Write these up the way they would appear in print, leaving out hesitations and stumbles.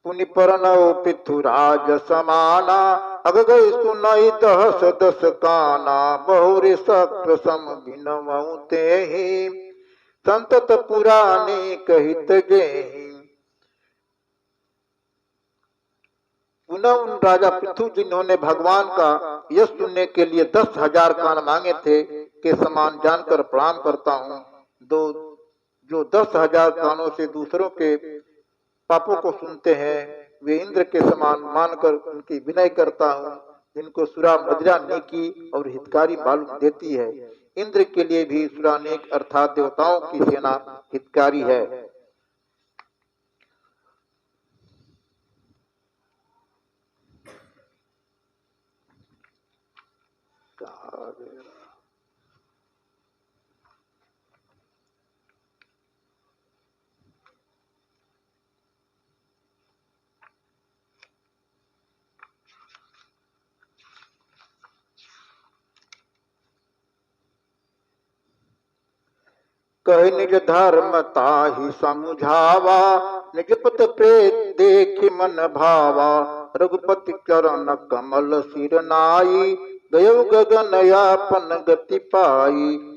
पुनि परनौ पृथुराज समाना, अग गई सुनई दहस दस काना, बहुरि शक्र सम बिनवउ तेहि, संतत पुरानी कहित जेहि। पुनः उन राजा पृथु जिन्होंने भगवान का यश सुनने के लिए 10,000 कान मांगे थे के समान जानकर प्रणाम करता हूँ। दो जो 10,000 कानों से दूसरों के पापों को सुनते हैं, वे इंद्र के समान मानकर उनकी विनय करता हूँ, जिनको सुरा मदिरा नेकी और हितकारी मालूम देती है। इंद्र के लिए भी सुरा नेक अर्थात देवताओं की सेना हितकारी है। कह निज धर्म ताहि समुझावा, निज पत प्रेत देखि मन भावा, रघुपति चरण कमल सिर नाई, गयो गगन यापन गति पाई।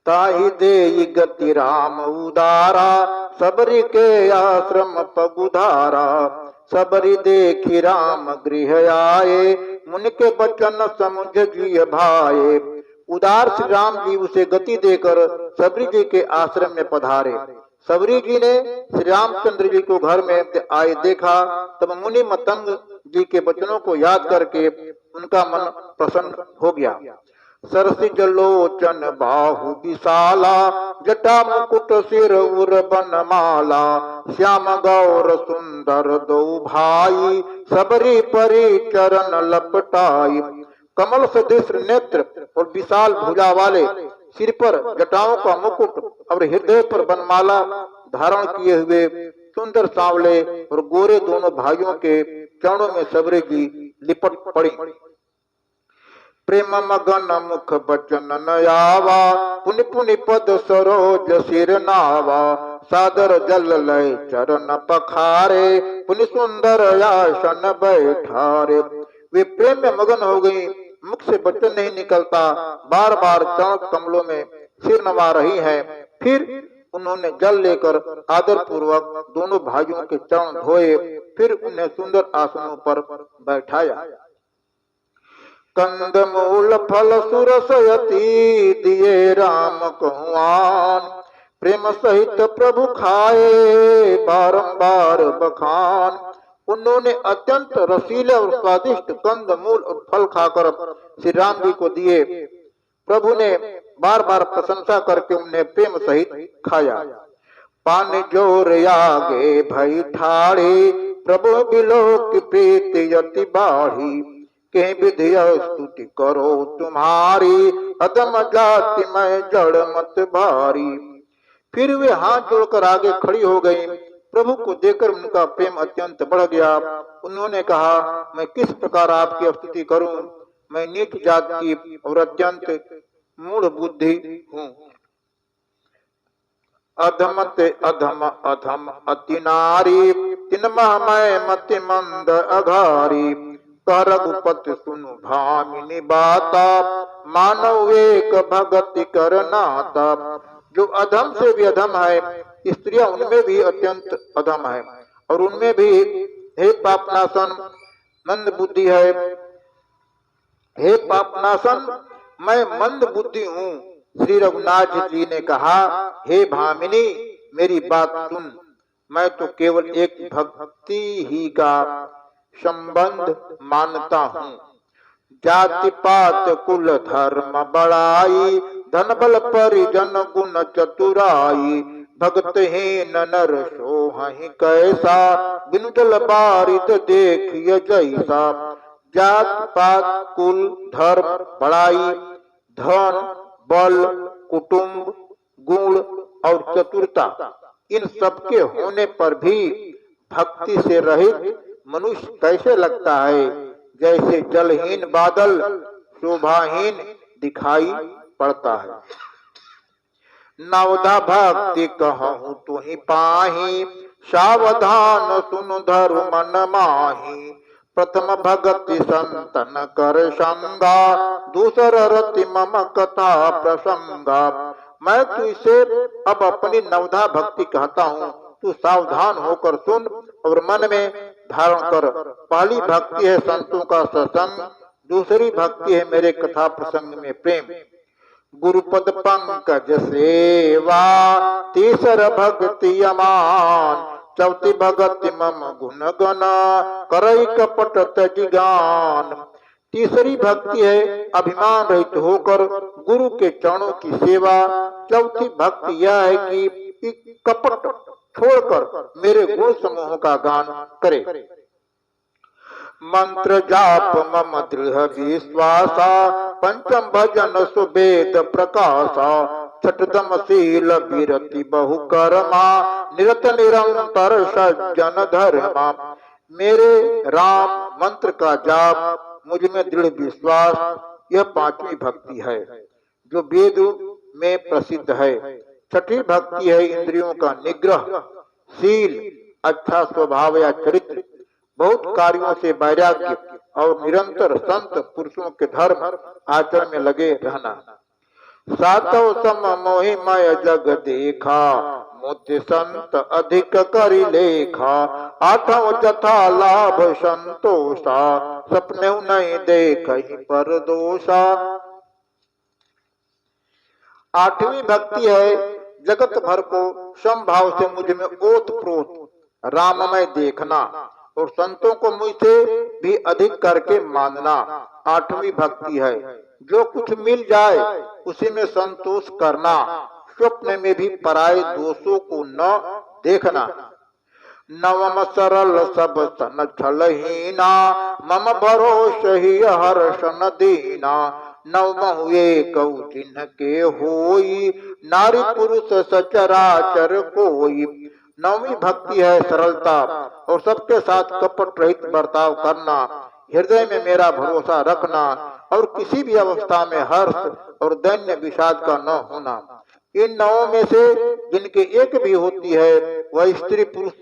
ताहि देई गति राम उदारा, सबरी के आश्रम पगुधारा, सबरी देखी राम गृह आए, मुनि के बचन समुझ जिय भाए। उदार श्री राम जी उसे गति देकर सबरी जी के आश्रम में पधारे। सबरी जी ने श्री रामचंद्र जी को घर में आए देखा, तब मुनि मतंग जी के वचनों को याद करके उनका मन प्रसन्न हो गया। सरसिज लोचन बाहु विशाला, जटा मुकुट सिर उर बनमाला, श्याम गौर सुंदर दो भाई, सबरी परी चरण लपटाई। कमल सदृश नेत्र और विशाल भुजा वाले, सिर पर जटाओं का मुकुट और हृदय पर बनमाला धारण किए हुए सुंदर सांवले और गोरे दोनों भाइयों के चरणों में सबरी जी लिपट पड़ी। प्रेम मगन मुख बचन नयावा, पुनि पुनि पद सरोज सिर नावा, सादर जल लय चरण पखारे, पुनि सुंदर आसन बैठारे। वे प्रेम में मगन हो गई, मुख से वचन नहीं निकलता, बार बार चरण कमलों में सिर नवा रही है। फिर उन्होंने जल लेकर आदर पूर्वक दोनों भाइयों के चरण धोए, फिर उन्हें सुंदर आसनों पर बैठाया। कंद मूल फल सुरसयती, दिए राम कहुआन, प्रेम सहित प्रभु खाए, बारंबार बखान। उन्होंने अत्यंत रसीले और स्वादिष्ट कंद मूल और फल खाकर श्री राम जी को दिए। प्रभु ने बार बार प्रशंसा करके उन्हें प्रेम सहित खाया। पान जोर आगे भई ठाड़ी, प्रभु बिलोक प्रीति यति बाढ़ी, के विधि स्तुति करो तुम्हारी, अदम जाति में जड़ मत भारी। फिर वे हाथ जोड़कर आगे खड़ी हो गई। प्रभु को देखकर उनका प्रेम अत्यंत बढ़ गया। उन्होंने कहा, मैं किस प्रकार आपकी स्तुति करूं, मैं नीच जात की और अत्यंत मूढ़ बुद्धि हूँ। अधमत अधम अधम अति नारी, तिनमह मैं मति मंद अघारी, रघुपति सुनु भामिनी बाता, मानव एक भगति कर नाता। जो अधम से भी अधम है, स्त्रियां उनमें भी अत्यंत अधम है, और उनमें भी हे पापनाशन मंद बुद्धि है। हे पापनाशन, मैं मंद बुद्धि हूँ। श्री रघुनाथ जी ने कहा, हे भामिनी मेरी बात सुन, मैं तो केवल एक भक्ति ही का संबंध मानता हूँ। जाति पात कुल धर्म बड़ाई, धन बल परिजन गुण चतुराई, भक्तहीन नर सोहहि कैसा, बिनु जल बारिद देखिय जैसा। जात पात कुल धर्म बड़ाई, धन बल कुटुंब गुण और चतुरता, इन सबके होने पर भी भक्ति से रहित मनुष्य कैसे लगता है, जैसे जलहीन बादल शोभाहीन दिखाई पड़ता है। नवधा भक्ति कहूँ तू ही पाही, सावधान सुन धरु मन माही। प्रथम भगति संतन कर संगा, दूसर रति मम कथा प्रसंगा। मैं तुझसे अब अपनी नवधा भक्ति कहता हूँ, तू सावधान होकर सुन और मन में धारण कर। पहली भक्ति है संतों का सत्संग, दूसरी भक्ति है मेरे कथा प्रसंग में प्रेम। गुरुपद पंकज सेवा, तीसर भक्ति अमान। चौथी भक्ति मम गुण गना, करई कपट तज गान। तीसरी भक्ति है अभिमान रहित होकर गुरु के चरणों की सेवा। चौथी भक्ति यह है कि कपट छोड़कर मेरे गुण समूह का गान करे। मंत्र जाप मम दृढ़ विश्वासा, पंचम भजन सुवेद प्रकाशा। छठदम शील विरति बहु कर्मा, निरत निरंतर सज्जन धर्मा। मेरे राम मंत्र का जाप, मुझ में दृढ़ विश्वास, यह पांचवी भक्ति है जो वेद में प्रसिद्ध है। छठी भक्ति है इंद्रियों का निग्रह, शील अच्छा स्वभाव या चरित्र, बहुत कार्यों से वैराग्य और निरंतर संत पुरुषों के धर्म आचरण में लगे रहना। सातव सम मोहिमय जग देखा, मोति संत अधिक करि लेखा। आठव जथा लाभ संतोषा, सपने नहीं देखहि पर दोषा। आठवीं भक्ति है जगत भर को समभाव से मुझ में ओत प्रोत राममय देखना और संतों को मुझसे भी अधिक करके मानना। आठवीं भक्ति है जो कुछ मिल जाए उसी में संतोष करना, स्वप्न में भी पराये दोषों को न देखना। नवम सरल सब सन छलहीना, मम भरोस ही हर्षन दीना। नवम एक जिन्ह के होई, नारी पुरुष सचराचर कोई। नवमी भक्ति है सरलता और सबके साथ कपट रहित बर्ताव करना, हृदय में मेरा भरोसा रखना और किसी भी अवस्था में हर्ष और दैन्य विषाद का न होना। इन नवों में से जिनके एक भी होती है वह स्त्री पुरुष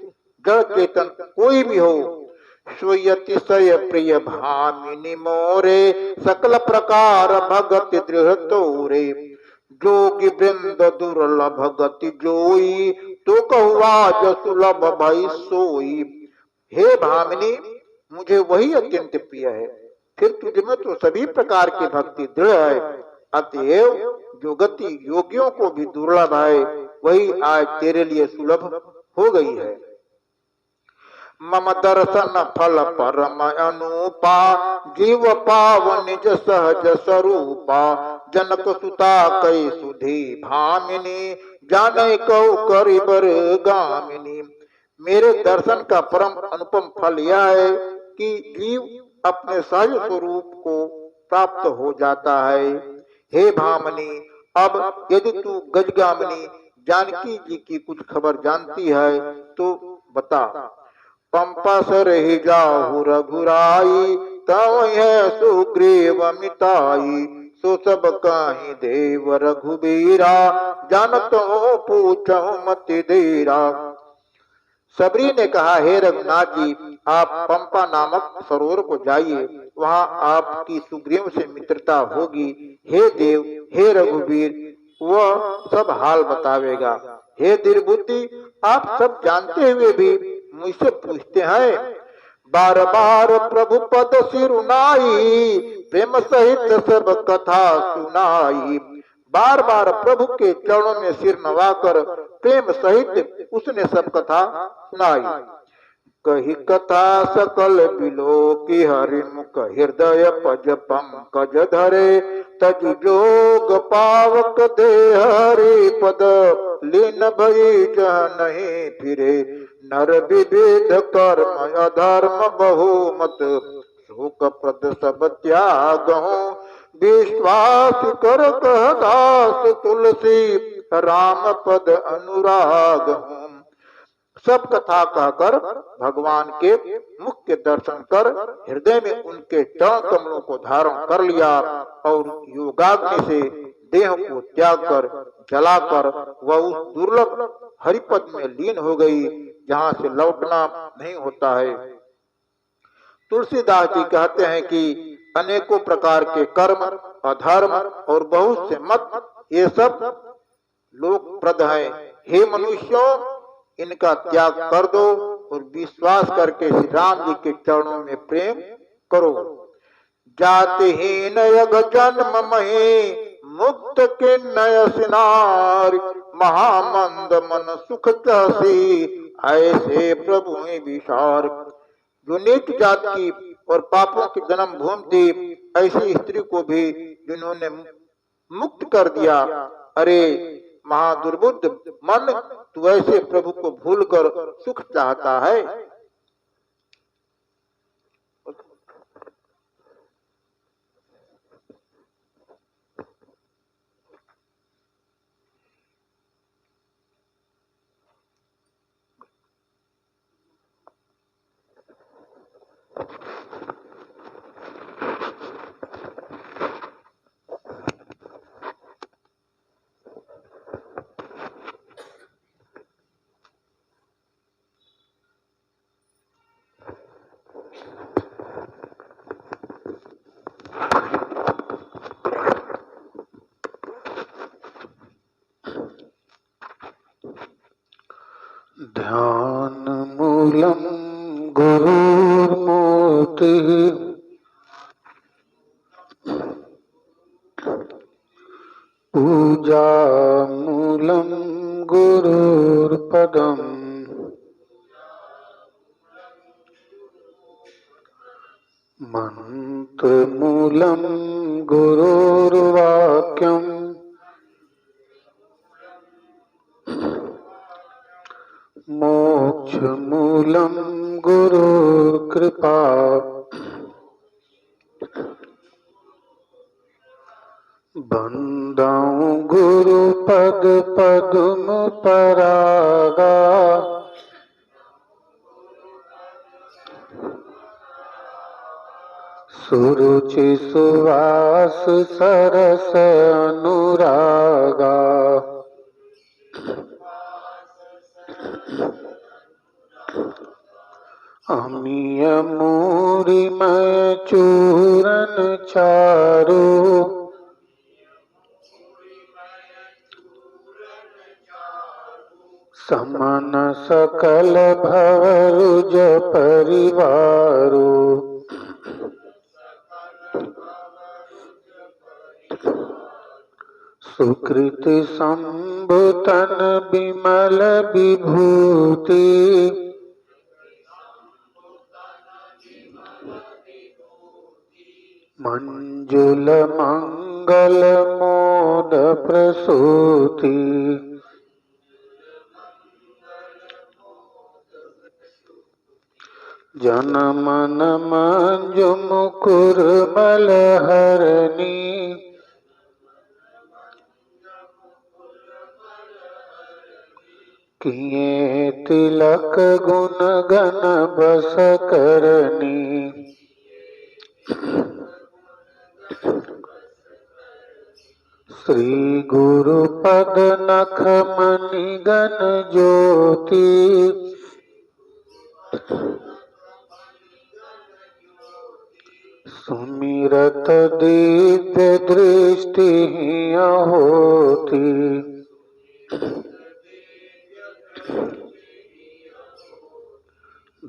जड़ चेतन कोई भी हो। स्वयतिशय प्रिय भामिनी मोरे, सकल प्रकार भगति दृढ़ तोरे। जोगी वृंद दुर्लभ गति जोई, तो कहुआ सुलभ भई सोई। हे भामिनी, मुझे वही अत्यंत प्रिय है, फिर तुझ में तो सभी प्रकार की भक्ति दृढ़ है। अतएव जो गति योगियों को भी दुर्लभ है वही आज तेरे लिए सुलभ हो गई है। मम दर्शन फल परम अनुपा, जीव पाव निज सहज स्वरूपा। जनक सुता कई सुधी भामिनी, जाने कौ करिबर गामिनी। मेरे दर्शन का परम अनुपम फल यह है कि जीव अपने सहज स्वरूप को प्राप्त हो जाता है। हे भामिनी, अब यदि तू गजगामिनी जानकी जी की कुछ खबर जानती है तो बता। पंपा सर ही जाहु रघुराई, तव है सुग्रीव मिताई। सो सब काहि देव रघुबीरा, जानत हो पूछो मति देरा। सबरी ने कहा, हे रघुनाथ जी, आप पंपा नामक सरोवर को जाइए, वहां आपकी सुग्रीव से मित्रता होगी। हे देव, हे रघुवीर, वह सब हाल बतावेगा। हे दीर्घबुद्धि, आप सब जानते हुए भी मुझसे पूछते हैं। बार बार प्रभु पद सिरुनाई, प्रेम सहित सब कथा सुनाई। बार बार प्रभु के चरणों में सिर नवाकर प्रेम सहित उसने सब कथा सुनाई। कही कथा सकल बिलो की हरिमुख हृदय पज पंकज धरे तज जोग पावक दे हरि पद लीन भई जह नहीं फिरे नर विविध कर्म अधर्म बहुमत शोक प्रद सब त्याग विश्वास कर कह दास तुलसी राम पद अनुराग हूँ। सब कथा कहकर भगवान के मुख के दर्शन कर हृदय में उनके चरण कमलों को धारण कर लिया और योगाग्नि से देह को त्याग कर जलाकर वह उस दुर्लभ हरिपद में लीन हो गई जहाँ से लौटना नहीं होता है। तुलसीदास जी कहते हैं कि अनेकों प्रकार के कर्म अधर्म और बहुत से मत ये सब लोकप्रद है। हे मनुष्यों, इनका त्याग कर दो और विश्वास करके श्री राम जी के चरणों में प्रेम करो। जातिहीन यग जन्म मही मुक्त किन्नय सिनार महामंद मन सुख चसी ऐसे प्रभु विचार। जो नीच जात की और पापों की जन्म भूमि थी ऐसी स्त्री को भी जिन्होंने मुक्त कर दिया। अरे महादुर्बुद्ध मन, तू ऐसे प्रभु को भूलकर सुख चाहता है। ध्यान मूलम गुरुर्मूर्ति पूजा मूलम गुरुर्पदम मंत्र मूलम गुरुर्वाक्यम मोक्ष मूलम गुरुर्कृपा बंदाऊं गुरु पद पद्म परागा सुरुचि सुवास सरस अनुरागा अमीय मूरिमय चूरन चारु समन सकल भवरुज परिवारो सुकृति संभुतन विमल विभूति मंजुल मंगल मोद प्रसूति जन मन मंजु मुकुर मलहरणी किए तिलक गुण गण बस करनी श्री गुरु पद नख मणि गण ज्योति सुमिरत दिव्य दृष्टि होती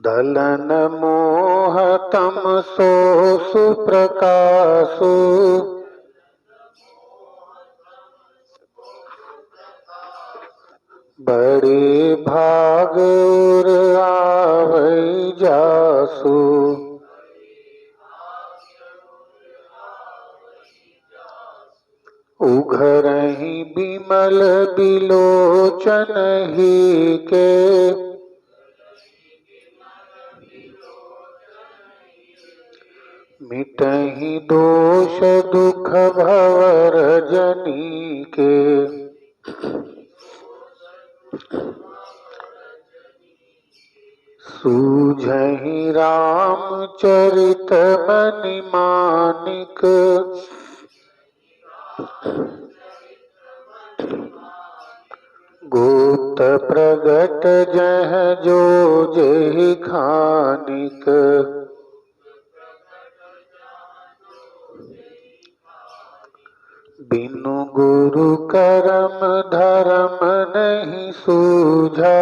दलन मोह तम सो सुप्रकाशु बड़े भाग उर आवै उघरहि बिमल बिलोचन ही के, मिटहि दोष दुख भवर जनी के। सूझहि रामचरित मनि मानिक, गोत प्रगट जह जो जेहि खानिक। बिनु गुरु करम धर्म नहीं सूझा,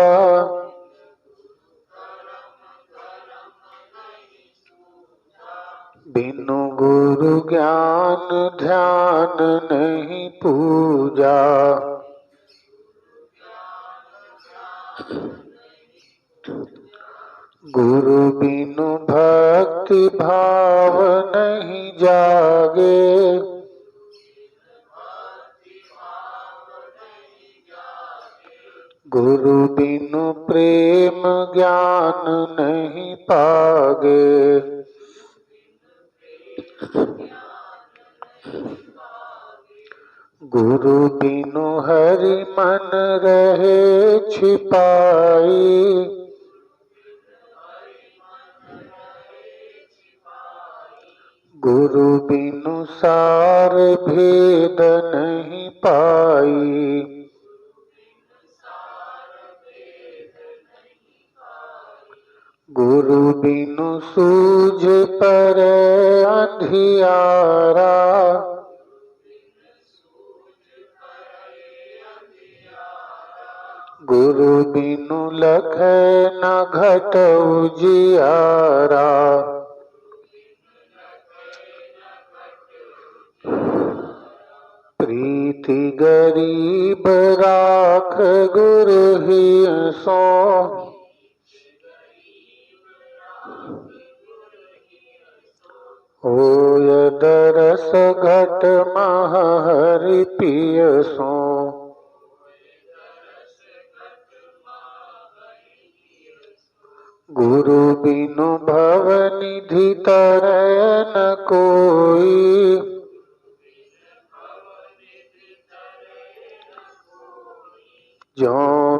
बिनु गुरु ज्ञान ध्यान नहीं पूजा। गुरु बिनु भक्ति भाव नहीं जागे, गुरु बिनु प्रेम ज्ञान नहीं पागे। गुरु बिनु हरि मन रहे छिपाई, गुरु बिनु सार भेद नहीं पाई। गुरु बिनु सूझ पर अंधियारा, गुरु बिनु लखै न घट उजियारा। प्रीति गरीब राख गुरु ही सो, होय दरस घट मह हरि पिय सो। गुरु बिनु भव निधि तरय न कोई, जो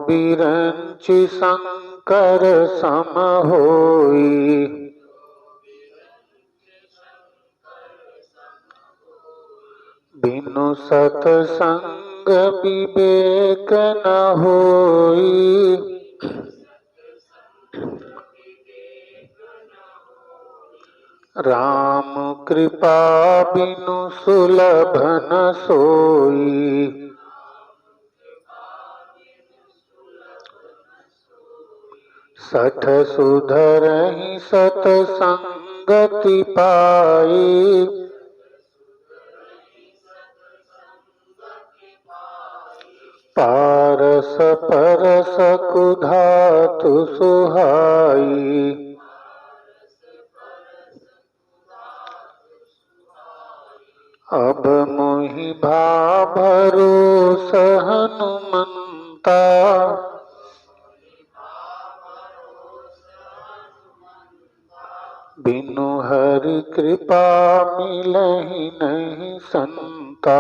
बिरंचि शंकर सम होई। बिनु सतसंग विवेक न होई, राम कृपा बिनु सुलभ न सोई। सठ सुधरहि सतसंगति पाई, पारस परस कुधातु सुहाई। अब मोहि भा भरोस हनुमंता, बिनु हरि कृपा मिलहि नहीं संता।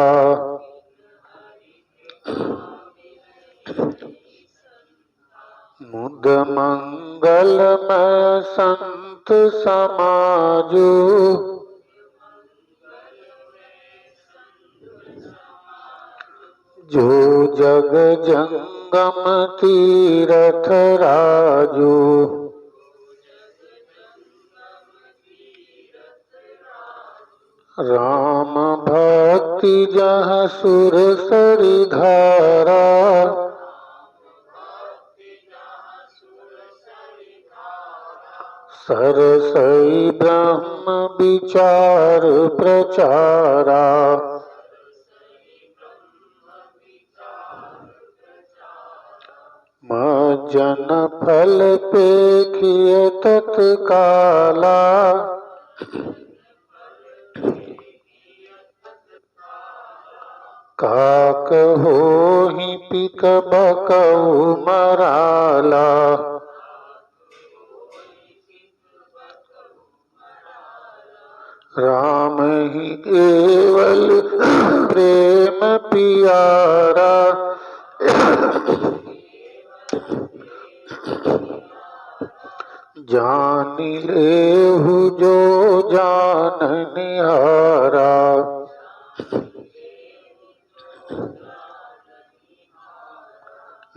मुद मंगल मैं संत समाजू, जो जग जंगम तीरथ राजू। राम भक्ति जहाँ सुर सरि धारा, सरसई ब्रह्म विचार प्रचारा। मज्जन फल पेखिय तत्काला, काक होहि पिक बकऊ मराला। राम ही केवल प्रेम पियारा। जान लेहु जो जान निहारा।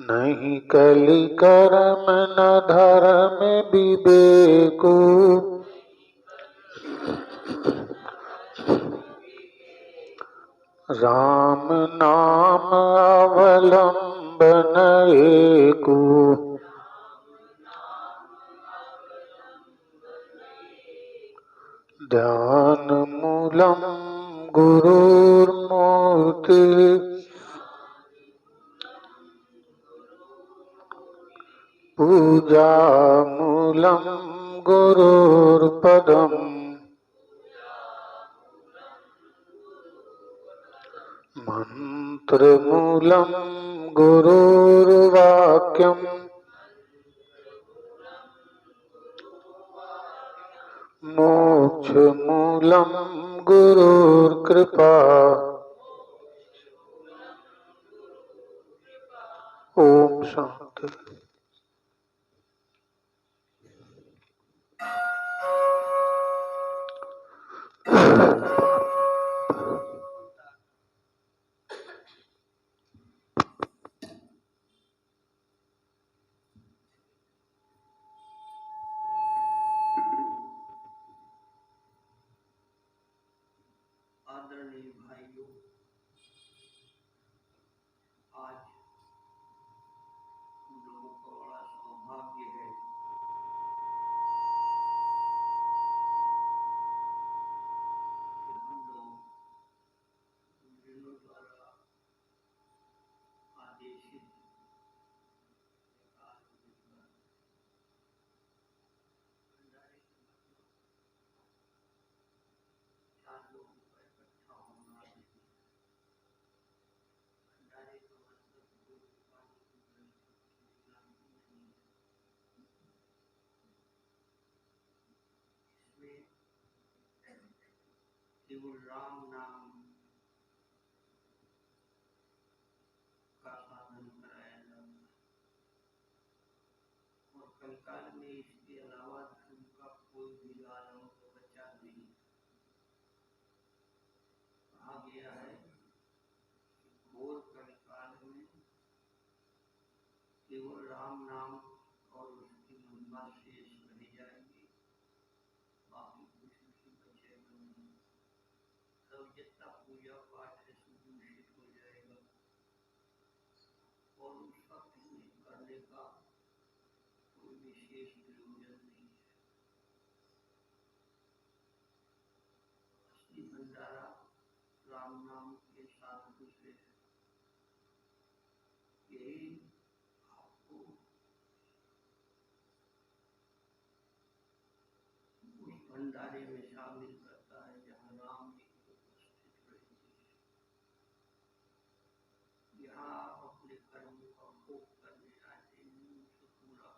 नहीं कलि कर्म न धर्म विवेकु। राम नाम अवलंबन एकु। ध्यान मूलम गुरुर्मूर्ति। पूजा मूलम गुरुर्पदम। मंत्र मूलम गुरुर्वाक्यम। मोक्ष मूलम गुरुर्कृपा। ओम शांति। आदरणीय भाइयों, आज हम लोगों का बड़ा सौभाग्य है कि हम लोग गुरुजनों द्वारा आदेशित भंडारे के मतलब 4 लोगों का इकट्ठा होना। भंडारे का मतलब कोई पानी की नहीं है। इसमें केवल राम नाम का साधन कराया जाता है और कंकाल में इसके अलावा धर्म का कोई भी आलम बचा नहीं। कहा गया है घोर कंकाल में केवल राम नाम और उसकी महिमा शेष रह जाएगी, बाकी कुछ नहीं बचेगा नहीं। सब जितना पूजा पाठ है सब दूषित हो जाएगा और उसका करने का कोई विशेष प्रयोजन नहीं है। असली भंडारा राम नाम के साधन से है। यही आपको उस भंडारे में शामिल करता है जहाँ राम जी उपस्थित रहेंगे। यहाँ आप अपने कर्म का भोग करने आते हैं, उसे पूरा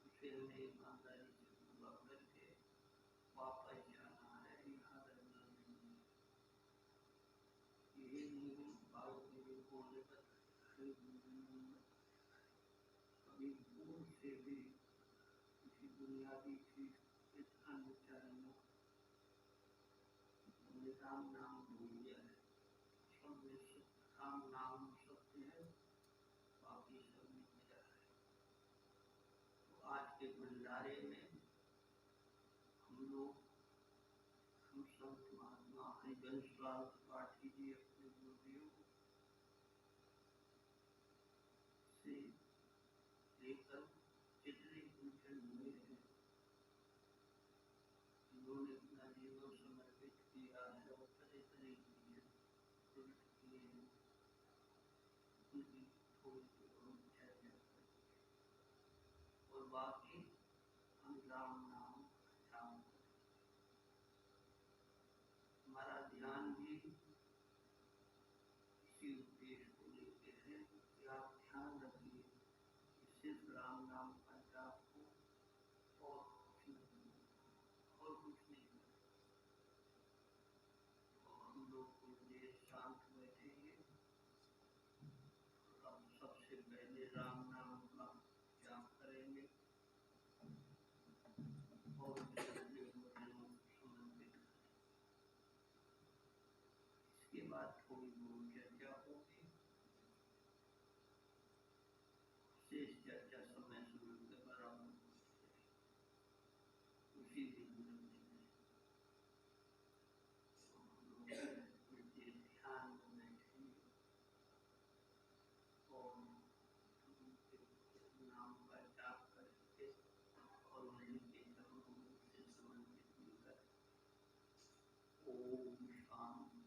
उसे हमें ईमानदारी से पूरा करके वापस जाना है, यहाँ रहना नहीं है। यही नियम भारत बुजुर्गों ने बताया। कभी भूल से भी किसी बुनियादी चीज के ध्यान उच्चारण राम नाम भूल गया है। सब में राम नाम सत्य है, बाकी सब मिथ्या है। तो आज के भंडारे में हम लोग हम संत महात्मा हरिवंश लाल त्रिपाठी जी अपने गुरुदेव से लेकर जितने पूजन हुए हैं, उन्होंने अपना जीवन समर्पित किया है और तरह तरह की उन्नत किए हैं। उनकी थोड़ी सी हम चर्चा करें और बाकी हम राम नाम ध्यान करें। हमारा ध्यान भी बाद थोड़ी बहुत चर्चा होगी। शेष चर्चा समय समय के बराबर उसी दिन ध्यान में बैठेंगे और नाम का जाप करके और उन्हीं के चरणों से समर्पित मिलकर ओम शांति।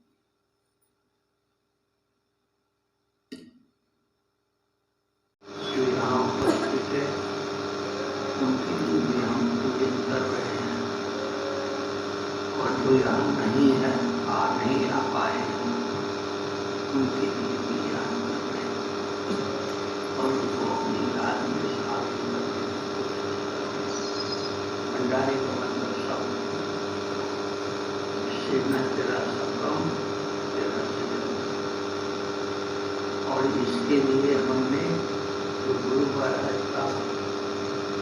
जो यहाँ उपस्थित है उनके लिए भी हम पूजन कर रहे हैं और जो यहाँ नहीं है नहीं आ पाए उनके लिए भी याद कर रहे हैं और उनको अपनी याद में साथ भंडारे का मतलब सब से न तेरा सब कम तेरा से और इसके लिए हमने जो गुरु महाराज का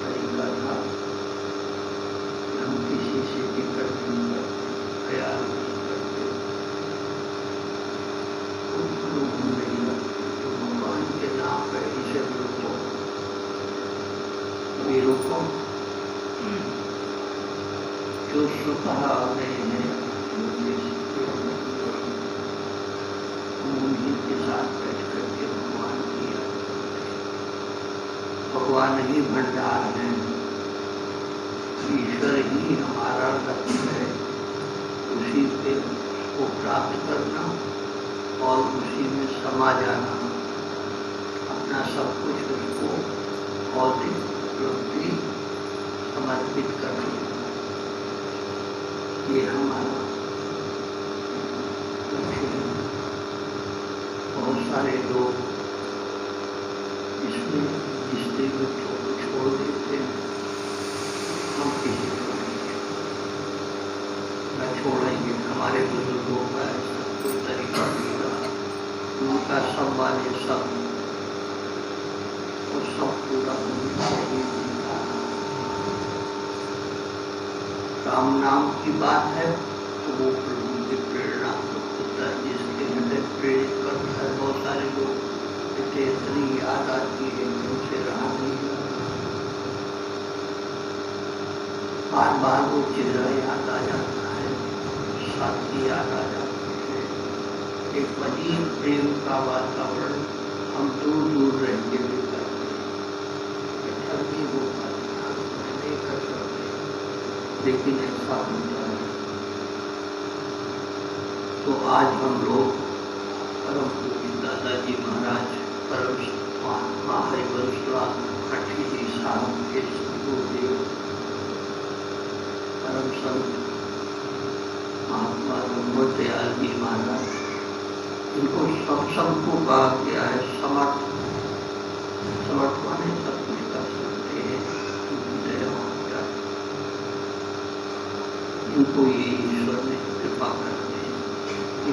तरीका था कि हम किसी से टिकट नहीं करते, प्यार नहीं करते, उनको हम नहीं रखते, तो भगवान के नाम पर इसे वीरों को जो स्वतः आ गए हैं उन्हीं के साथ बैठ करके भगवान की याद करते हैं। भगवान ही भंडार है, ईश्वर ही हमारा लक्ष्य है, उसी पे को प्राप्त करना और उसी में समा जाना, अपना सब कुछ उसको भौतिक प्रति समर्पित करना, ये हमारा लक्ष्य है। बहुत सारे लोग इसमें रिश्ते को छोड़ देते हैं, हम किसी को न छोड़ेंगे। हमारे बुजुर्गों का ऐसा कोई तरीका नहीं रहा, उनका सब वाले सब और सब पूरा उनका ही था। राम नाम की बात है तो वो प्रभु की प्रेरणा होता है, जिसके हृदय प्रेरित करता है। बहुत सारे लोग इतनी याद आती है कि उनसे रहा नहीं जाता, बार बार वो चेहरा याद आ जाता है, साथी याद आ जाते हैं। एक अजीब प्रेम का वातावरण हम दूर दूर रह के भी करते हैं, नहीं हो पाता, नहीं कर सकते, लेकिन ऐसा होता है। तो आज हम लोग परम पूज्य दादाजी महाराज परम महात्मा हरिवंशराज भट्टी जी साहब के गुरुदेव परम संत महात्मा गंगोर दयाल जी महाराज, इनको सबको कहा गया है समर्थ माने सब कुछ कर सकते हैं, उनकी दया हो जाती। इनको ये ईश्वर ने कृपा करते हैं,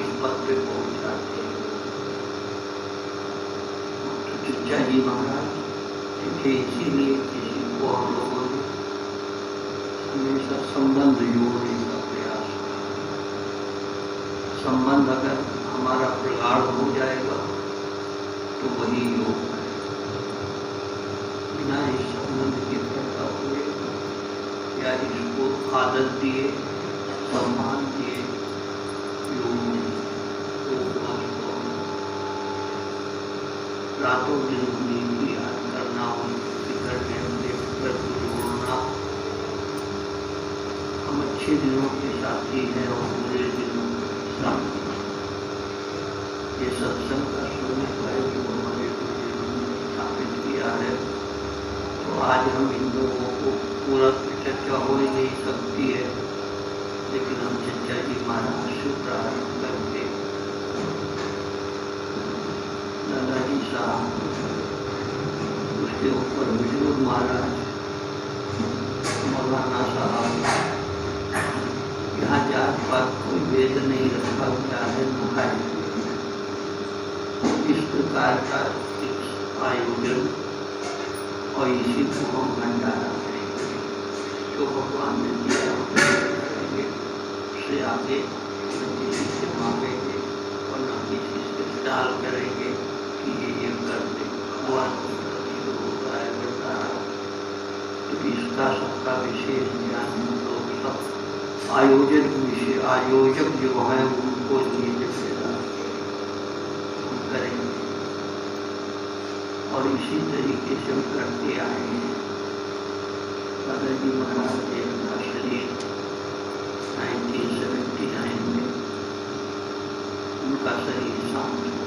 इस पद पे पहुंचाते हैं। तो चिच्चा जी महाराज थे, इसीलिए किसी को हम लोगों ने हमेशा संबंध जोड़ने का प्रयास किया। संबंध अगर हमारा प्रगाढ़ हो जाएगा तो वही योग है, बिना इस संबंध के पैदा हुए या इसको आदत दिए, सम्मान दिए, योग नहीं। रातों दिन उन्हीं की याद करना, उनकी फिक्र में अपने फिक्र को जोड़ना। हम अच्छे दिनों के साथी हैं और बुरे दिनों के साथी। ये सत्संग का स्वरूप है जो हमारे गुरुजनों ने स्थापित किया है। तो आज हम इन लोगों को पूरा चर्चा हो ही नहीं सकती है, लेकिन हम चच्चा जी महाराज से प्रारंभ करके दादाजी साहब, उसके ऊपर विष्णु महाराज, मौलाना साहब, यहाँ जात पात कोई भेद नहीं रखा गया है, नहाए इस प्रकार का आयोजन और इसी को हम भंडारा करेंगे जो भगवान ने दिया करेंगे, उससे आगे किसी से मांगेंगे और न ख्याल करेंगे कि ये कर दे, भगवान शुरू होता है बढ़ता है, तो इसका सबका विशेष ध्यान हम लोग सब आयोजक जो है उनको लिए करेंगे। और इसी तरीके से हम करते आए हैं। दादाजी महाराज जी का शरीर 1979 में उनका शरीर शांत हुआ।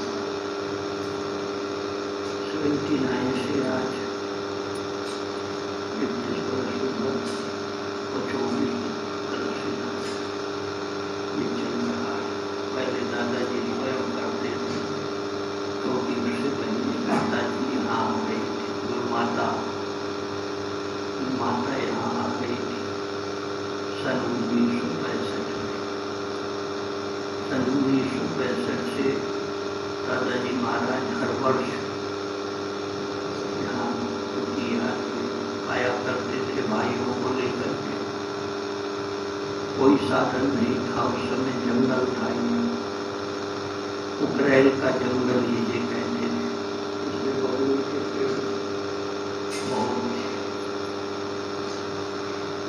79 से आज 21 वर्ष उम्र और 24 वर्ष ये चल रहा है। पहले दादाजी स्वयं करते थे, क्योंकि उससे पहले दादाजी यहाँ आ गई थी, गुरु माता यहाँ आ गई थी सन 1965 में। सन 1965 से दादाजी महाराज हर वर्ष यहाँ आया करते थे भाइयों को लेकर के। कोई साधन नहीं था उस समय, जंगल था, उकरेल का जंगल ये कहते थे। उसमें बहुत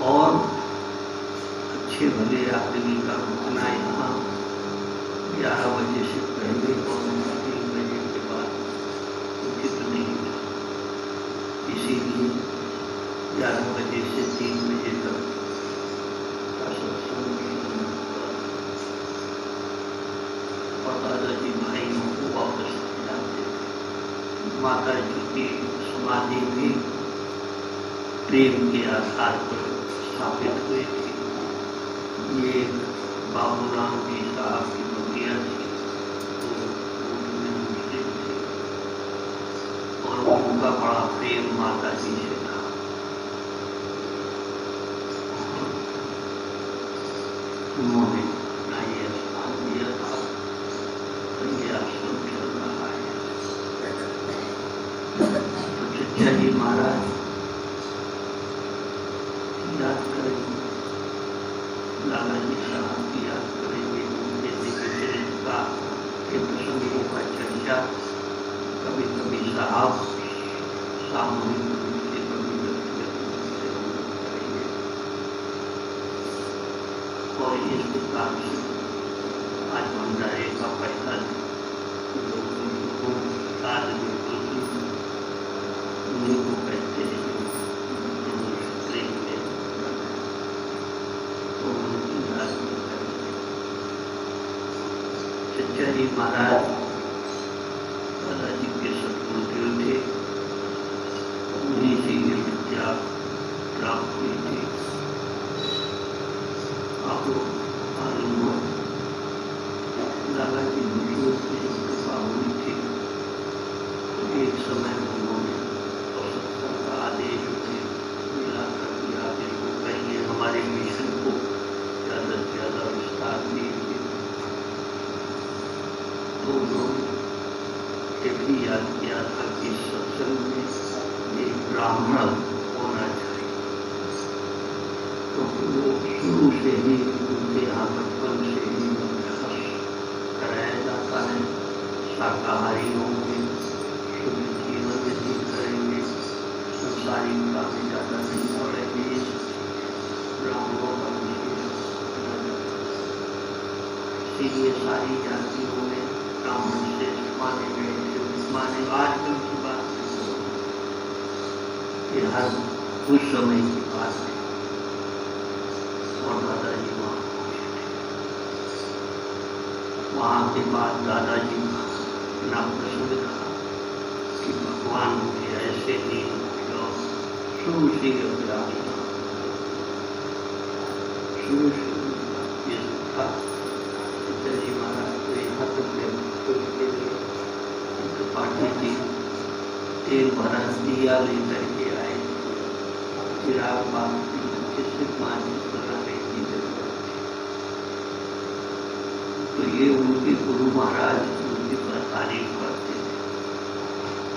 और अच्छे भले आदमी का रुकना यहाँ 11 बजे से पहले और 3 बजे के बाद उचित नहीं था। इसीलिए 11 बजे से 3 बजे तक का सत्संग और दादाजी भाइयों को वापस जाते थे। माता जी की समाधि भी प्रेम के आधार पर स्थापित हुई थी। ये बाबूराम जी साहब की बगिया थी, तो उनमें मुस्लिम थे और उनका बड़ा प्रेम माता जी से था। उन्होंने अपना ये स्थान दिया था, तो ये आश्रम चल रहा है। तो चचा जी महाराज याद करेंगे, लालाजी साहब की याद करेंगे, उनके दिव्य का के प्रसंगों का चर्चा कभी कभी साहब सामूहिक रूप से, कभी व्यक्तिगत रूप से हम लोग करेंगे। और इस प्रकार से आज भंडारे का पहला उन्हीं को कहते हैं चचा जी महाराज दादाजी के सतगुरु थे, उन्हीं से ये विद्या प्राप्त हुई थी। आपको मालूम हो दादाजी बुजुर्ग की जो कृपा हुई थी, तो एक समय उन्होंने सत्संग का आदेश मिला कर दिया कि इसको कहिए हमारे मिशन को ज़्यादा से ज़्यादा विस्तार दीजिए। तो उन्होंने ये भी याद किया था कि सत्संग में एक ब्राह्मण होना चाहिए, क्योंकि वो शुरू से ही उनके यहाँ बचपन से ही अभ्यास कराया जाता है। शाकाहारी होंगे, शुद्ध जीवन व्यतीत करेंगे, संसारिक काफी ज़्यादा नहीं पड़ेंगे। ब्राह्मणों का इसीलिए सारी जातियों में ब्राह्मण से माने गए थे। माने आजकल की बात ये हर उस समय की बात है। और दादाजी वहाँ पहुँचे थे। वहाँ के बाद दादाजी ना प्रसंग था कि भगवान मुझे ऐसे ही शुरू से अभ्यास था, शुरू से ये था। जी महाराज को यहाँ तक पाठी जी तेल भरा दिया लेकर के आए। चिराग बाग जिससे माचिस बनाने की जरूरत थी, तो ये उनके गुरु महाराज उनकी तारीफ करते थे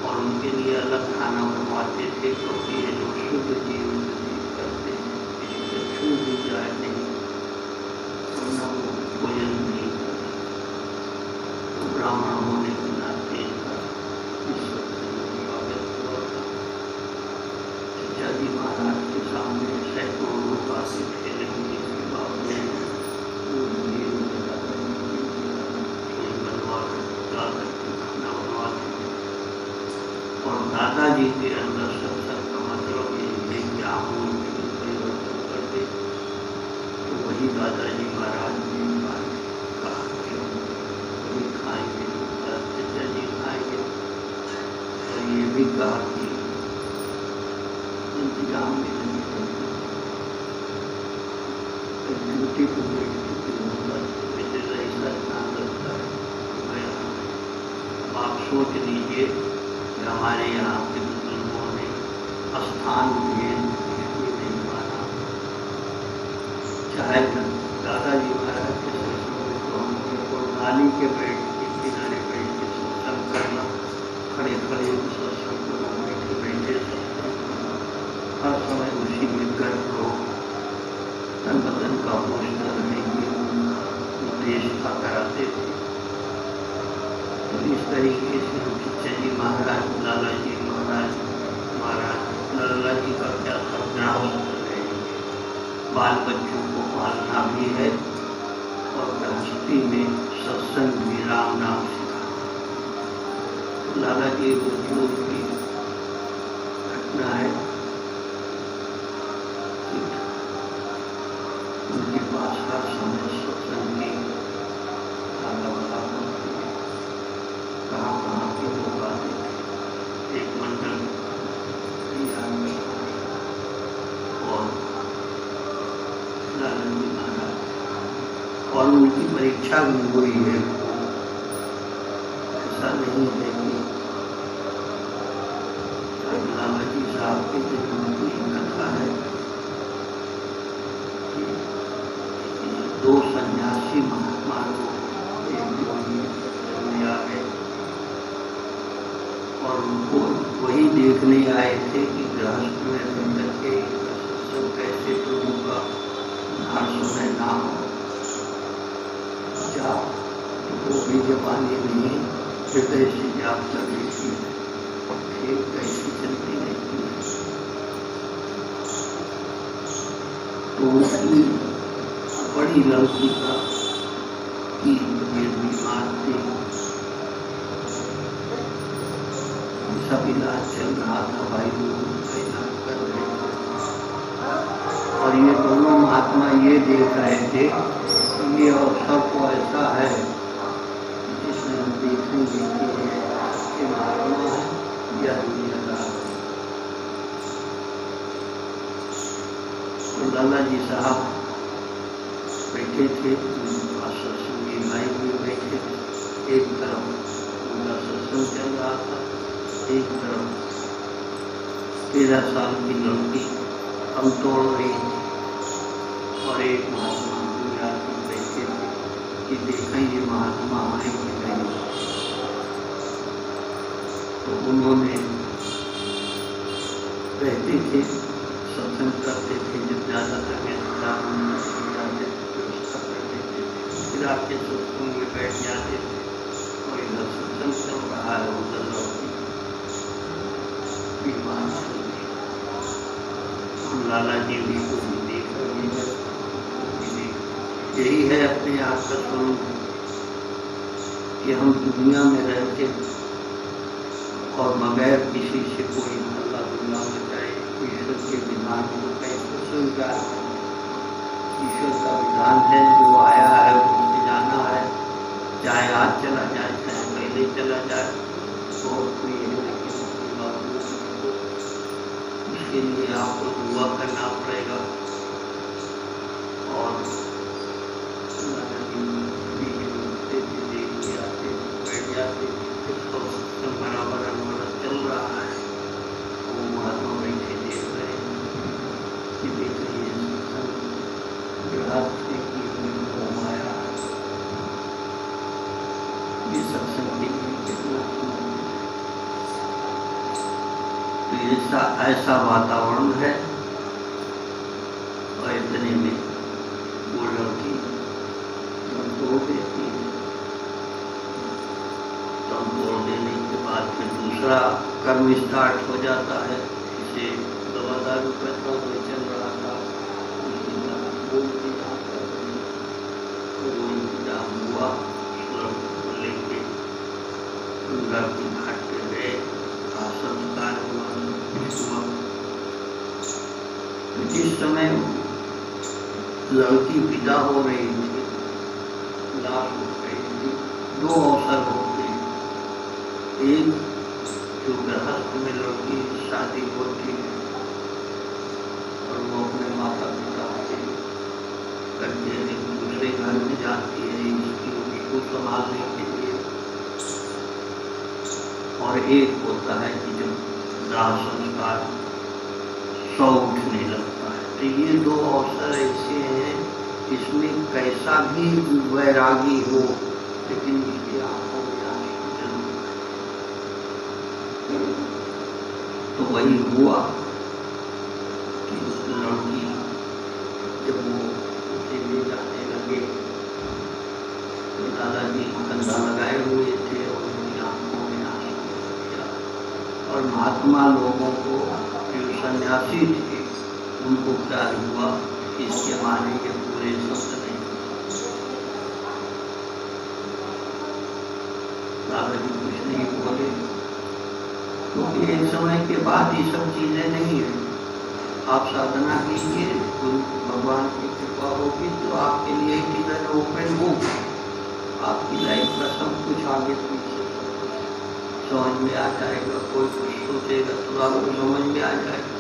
और उनके लिए अलग खाना बनवाते थे, क्योंकि ये लोग शुद्ध जीवन व्यतीत करते हैं, इससे छू भी जाए नहीं, वरना वो भोजन नहीं करते। तो ब्राह्मण होने के जी के अंदर सत्संग का मतलब ये है कि आप उनके में परिवर्तन कर दे। तो वही दादाजी महाराज ने कहा कि वही खाएंगे चचा जी खाएंगे। और ये भी कहा कि इंतजाम में नहीं करना, ड्यूटी को ऐसा ध्यान रखता है। आप सोच लीजिए कि हमारे यहाँ के बुजुर्गों ने स्थान दिए, इसलिए नहीं माना। चाहे दादाजी महाराज के सत्संग में तो हमको नाली के बैठ के किनारे बैठ के सत्संग करना, खड़े खड़े सत्संग करना, बैठे बैठे सत्संग करना, हर समय उसी में गर्व हो, तन बदन का पोषण रहेंगे, उद्देश्य था कराते थे। तो इस तरीके से चचा जी महाराज, लाला जी महाराज, लाला जी का क्या था, गृहस्थ रहेंगे, बाल बच्चों को पालना भी है और गृहस्थी में सत्संग भी राम नाम सिखाना। तो लाला जी बुजुर्ग की घटना है, उनके पास हर समय सत्संग की ताला बड़ा होती है। कहाँ के लोग आते थे, एक मंडल तैयार करते और लाला जी महाराज, और उनकी परीक्षा भी हुई है। ऐसा नहीं है कि लाला जी साहब के जन्म की कथा है। दो सन्यासी महात्मा को एक जोड़ी आ गए और उनको वही देखने आए थे कि गृहस्थ में रह करके सत्संग कैसे प्रभु का नाम सुने, नाम जाप, वो भी जबानी नहीं, हृदय से जाप करने की खेत कैसी चलती रहती है। तो उसकी बड़ी लड़की का की तबीयत बीमार थी, सब इलाज चल रहा था, भाई लोग इलाज कर रहे थे। और ये दोनों महात्मा ये देख रहे थे कि ये अवसर को ऐसा है जिसमें हम देखेंगे कि ये महात्मा है या दुनियादार है। तो लाला जी साहब बैठे थे, सत्संगी भाई भी बैठे थे, एक तरफ उनका सत्संग चल रहा था, एक तरफ 13 साल की लड़की हम तोड़ रही थी और एक महात्मा पूजा की बैठे थे कि देखें ये महात्मा आए कि नहीं। तो उन्होंने रहते थे, सत्संग करते थे, जब ज़्यादा तबियत खराब व्यवस्था कर देते थे, फिर आके सत्संग में बैठ जाते थे और इधर सत्संग चल रहा है, उधर लड़की बीमार चल रही। हम लाला जी भी को भी देख रहे हैं, यही है अपने आप का स्वरूप कि हम दुनिया में रहते और बगैर किसी से कोई हल्ला गुल्ला मचाए ईश्वर के विधान को कैसे स्वीकार करें। ईश्वर का विधान है, जो आया है उससे जाना है, चाहे आज चला जाए चाहे पहले चला जाए, बहुत कोई है, लेकिन उसकी बात उसके लिए आपको दुआ करना पड़ेगा। और बैठ जाते बराबर चल रहा है, वो महात्मा बैठे देख रहे हैं कि देख रही है गृहस्थ की हुई माया, ये सत्संग कितना तो ऐसा वातावरण है। और इतने में वो लड़की तोड़ देती है, तो तोड़ देने के बाद फिर दूसरा कर्म स्टार्ट हो जाता है। इसे दवा दारू का चल रहा था, वो इंतजाम हुआ, लेके गंगा की घाट पे गए, संस्कार हुआ, जिस समय लड़की विदा हो रही थी, लाश हो रही थी, दो अवसर हो गए। एक, जो गृहस्थ में लड़की शादी होती है और वो अपने माता पिता से करके एक दूसरे घर में जाती है इसकी उसको संभालने के लिए, और एक होता है कि जब दाह संस्कार सौ उठने लगता है। तो ये दो अवसर ऐसे हैं इसमें कैसा भी वैरागी हो लेकिन उसकी आंखों में आंसू जरूर आए। तो वही हुआ कि लड़की जब वो उसे ले जाने लगे तो दादाजी कंधा लगाए हुए थे और उनकी आंखों में आंसू किया। और महात्मा लोगों को जो सन्यासी थे उनको ख्याल हुआ कि इसके माने के पूरे संत नहीं। दादाजी कुछ नहीं बोले क्योंकि एक समय के बाद ये सब चीजें नहीं है। आप साधना कीजिए तो भगवान की कृपा होगी तो आपके लिए किधर ओपन होगा, आपकी लाइफ का सब कुछ आगे पीछे सब कुछ समझ में आ जाएगा। कोई कुछ सोचेगा तो आपको समझ में आ जाएगी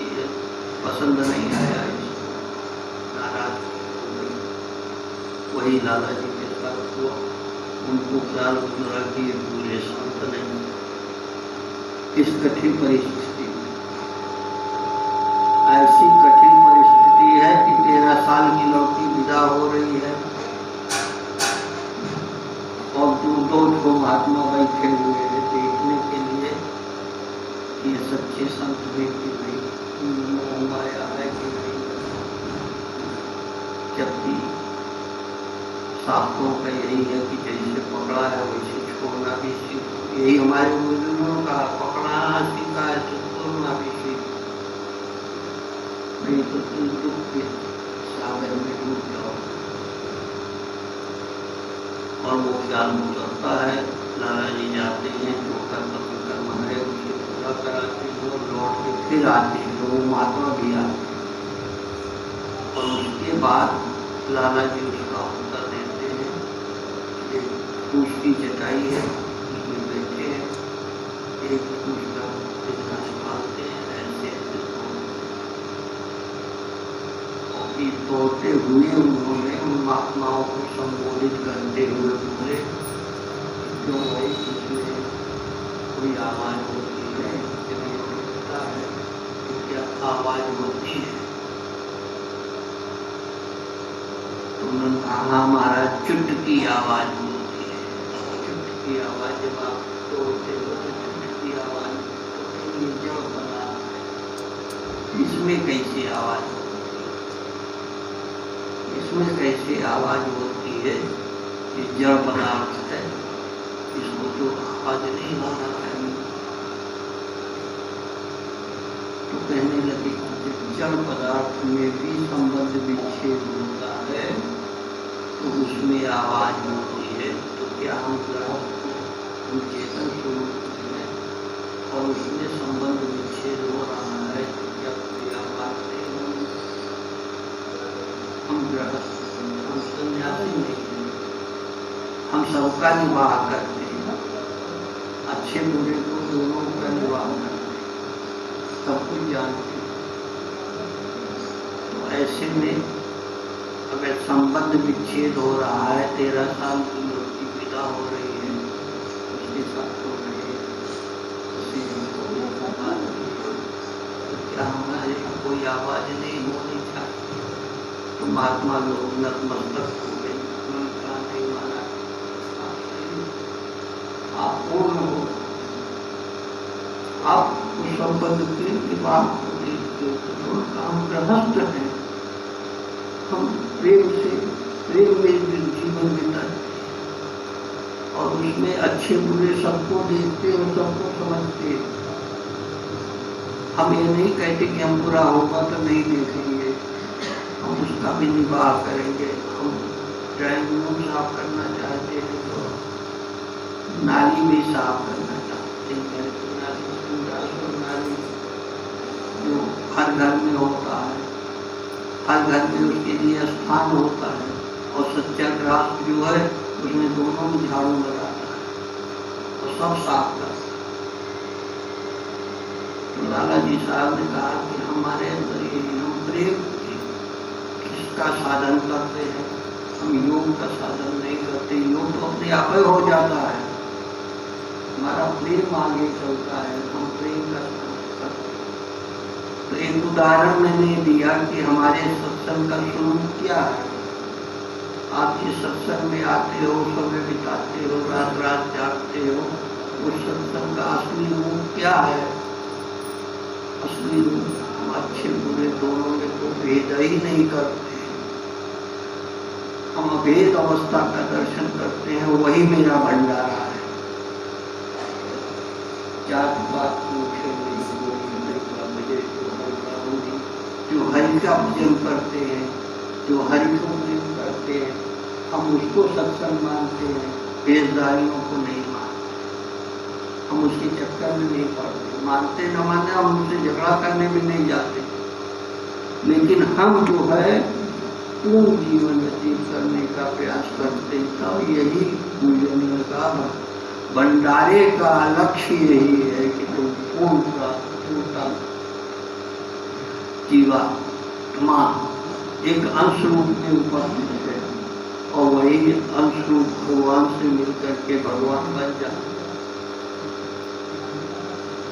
पसंद नहीं आया, नाराज हो गई। वही लाला जी के साथ हुआ। उनको ख्याल हुआ कि ये पूरे संत नहीं। इस कठिन परिस्थिति में, ऐसी कठिन परिस्थिति है कि 13 साल की लड़की विदा हो रही है और दो महात्मा बैठे हुए हैं देखने के लिए ये सच्चे संत हैं कि नहीं, माया है कि नहीं। जबकि शास्त्रों का यही है कि जैसे पकड़ा है वैसे छोड़ना भी सीखो। यही हमारे बुजुर्गों का पकड़ना सीखा है तो छोड़ना भी सीखो, नहीं तो तुम दुख के सागर में डूब जाओ। और वो ख्याल उतरता है, लाला जी जाते हैं, जो कर्म है उसे पूरा कराते हैं और लौट के फिर आते हैं, तो वो महात्मा भी आते हैं। और उसके बाद लाला जी उसका उत्तर देते हैं। एक फूस की चटाई है उसमें बैठे हैं, एक फूस का पिंजरा निकालते हैं, ऐसे ऐसे तोड़ते हुए उन्होंने उन महात्माओं को संबोधित करते हुए बोले, क्यों भाई इसमें कोई आवाज होती है, पता है कि क्या आवाज होती है? तो उन्होंने कहा महाराज चुटकी आवाज होती है। चुटकी आवाज जब आप तोड़ते हो तो चुटकी आवाज ये जड़ बना, इसमें कैसी आवाज होती है? इसमें कैसे आवाज होती है? ये जड़ पदार्थ है, इसको तो आवाज नहीं होना चाहिए। तो कहने लगे कि जड़ पदार्थ में भी संबंध विच्छेद होता है तो उसमें आवाज होती है। तो क्या हम चेतन स्वरूप है और उसमें संबंध विच्छेद हो रहा है तो क्या कोई आवाज नहीं होगी? हम सन्यासी नहीं हैं, हम सबका निवाह करते हैं, अच्छे बुरे को दोनों का निवाह करते हैं, सब कुछ जानते हैं। तो ऐसे में अगर संबंध विच्छेद हो रहा है, 13 साल की लड़की विदा हो रही है, उसके साथ हो रही है, उसी तो क्या हमारे कोई आवाज नहीं होनी चाहिए? तो महात्मा लोग नतमस्तक हो गए, उन्होंने कहा नहीं माना, आप पूर्ण हो, आप उस संबंध की बात को देखते हो तो थोड़ा हम गृहस्थ हैं, हम प्रेम में जीवन बिताते और उसमें अच्छे बुरे सबको देखते और सबको समझते। हम ये नहीं कहते कि हम बुरा होगा तो नहीं देखेंगे, हम उसका भी निवाह करेंगे। हम ड्राइंग रूम साफ करना चाहते हैं तो नाली भी साफ करना चाहते हैं, नाली जो हर घर में होता है हर घर में उसके लिए स्थान होता है, और सच्चा गृहस्थ जो है उसमें दोनों में झाड़ू लगाता है और सब साफ करता है। तो लाला जी साहब ने कहा कि हमारे अंदर ये हम प्रेम किसका साधन करते हैं, हम योग का साधन नहीं करते। योग तो अपने आप ही हो जाता है, हमारा प्रेम आगे चलता है, हम प्रेम का साधन करते हैं। तो एक उदाहरण मैंने दिया कि हमारे सत्संग का स्वरूप क्या है। आप जिस सत्संग में आते हो, समय बिताते हो, रात रात जागते हो, उस सत्संग का असली रूप क्या है। असली रूप हम अच्छे बुरे दोनों में तो भेद ही नहीं करते, हम अभेद अवस्था का दर्शन करते हैं, वही मेरा भंडारा है। जात बात पूछे नहीं, जो हरि का भजन करते हैं, जो हरि को प्रेम करते हैं, हम उसको सत्संग मानते हैं, भेदधारियों को नहीं मानते। हम उसके चक्कर में नहीं पड़ते, मानते न माने हम उनसे झगड़ा करने में नहीं जाते। लेकिन हम जो है पूर्ण जीवन व्यतीत करने का प्रयास करते हैं, तब यही पूजनीय का भंडारे का लक्ष्य यही है कि तुम पूर्ण जीवात्मा एक अंश रूप में उपस्थित है, और वही अंश रूप भगवान से मिलकर के भगवान बन जाए।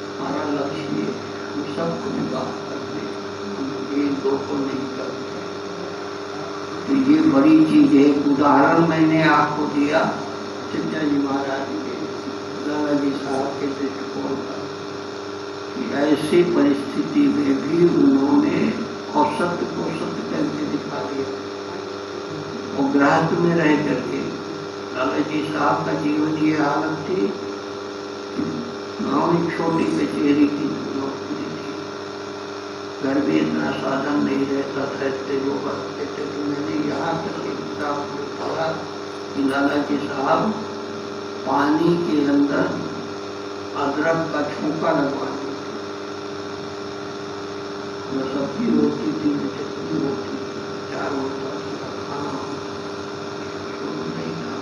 हमारा लक्ष्य हम सबको विवाह करते हैं, हम एक दो को नहीं करते। तो ये बड़ी चीज है। एक उदाहरण मैंने आपको दिया चित्ता जी महाराज के, लाला जी साहब के दृष्टिकोण का, कि ऐसी परिस्थिति में भी उन्होंने औसत को सत्य करके दिखा दिया, और गृहस्थ में रह करके। लाला जी साहब का जीवन ये हालत थी, गाँव में छोटी कचहरी की नौकरी थी, घर में इतना साधन नहीं रहता था, लोग कहते थे। तो मैंने यहाँ तक एक किताब में पढ़ा कि लाला जी साहब पानी के अंदर अदरक का छौंका लगवाते थे। न सब्जी होती थी, न चटनी होती थी, अचार होता था, खाना नहीं था।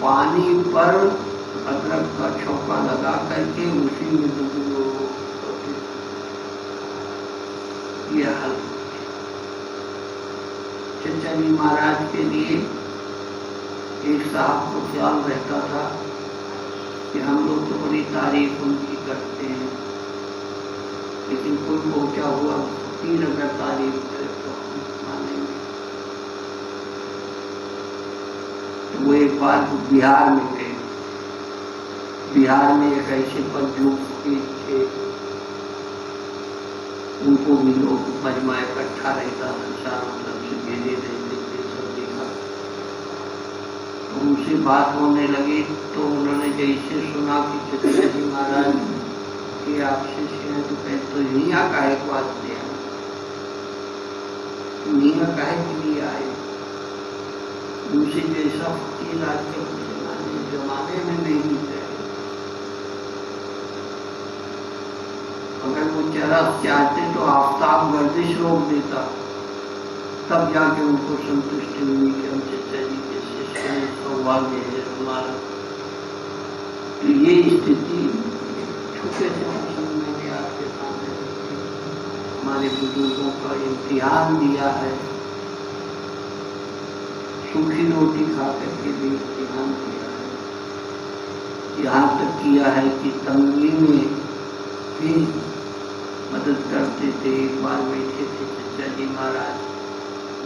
पानी पर अदरक का छौंका लगा करके उसी में यह हल। चचा जी महाराज के लिए एक साहब को ख्याल रहता था कि हम लोग तो बड़ी तारीफ उनकी करते हैं, लेकिन कोई पहुंचा हुआ फकीर अगर तारीफ करे तो हम मानेंगे। तो वो एक बार बिहार में गए। बिहार में एक ऐसे पद्मू फकीर थे, उनको भी लोग मजमा इकट्ठा रहता था, चारों तरफ से घेरे रहते थे, सब देखा। तो उनसे बात होने लगी तो उन्होंने जैसे सुना कि चचा जी महाराज के आपसे तो कहे तो यहाँ काहे को आते हैं, तुम यहाँ काहे के लिए आए। उनसे जैसा फकीर आज के जमाने में नहीं है। अगर वो चरस चाहते तो आफ्ताब गर्दिश रोक देता, तब जाके उनको संतुष्टि हुई कि हम चचा जी के शिष्य हैं, सौभाग्य है हमारा। तो ये स्थिति छोटे से प्रसंग मैंने आपके सामने हमारे बुजुर्गों का इम्तिहान दिया है। सूखी रोटी खा करके भी इम्तिहान दिया है। यहाँ तक किया है कि तंगी में भी मदद करते थे। एक बार बैठे थे चचा जी महाराज,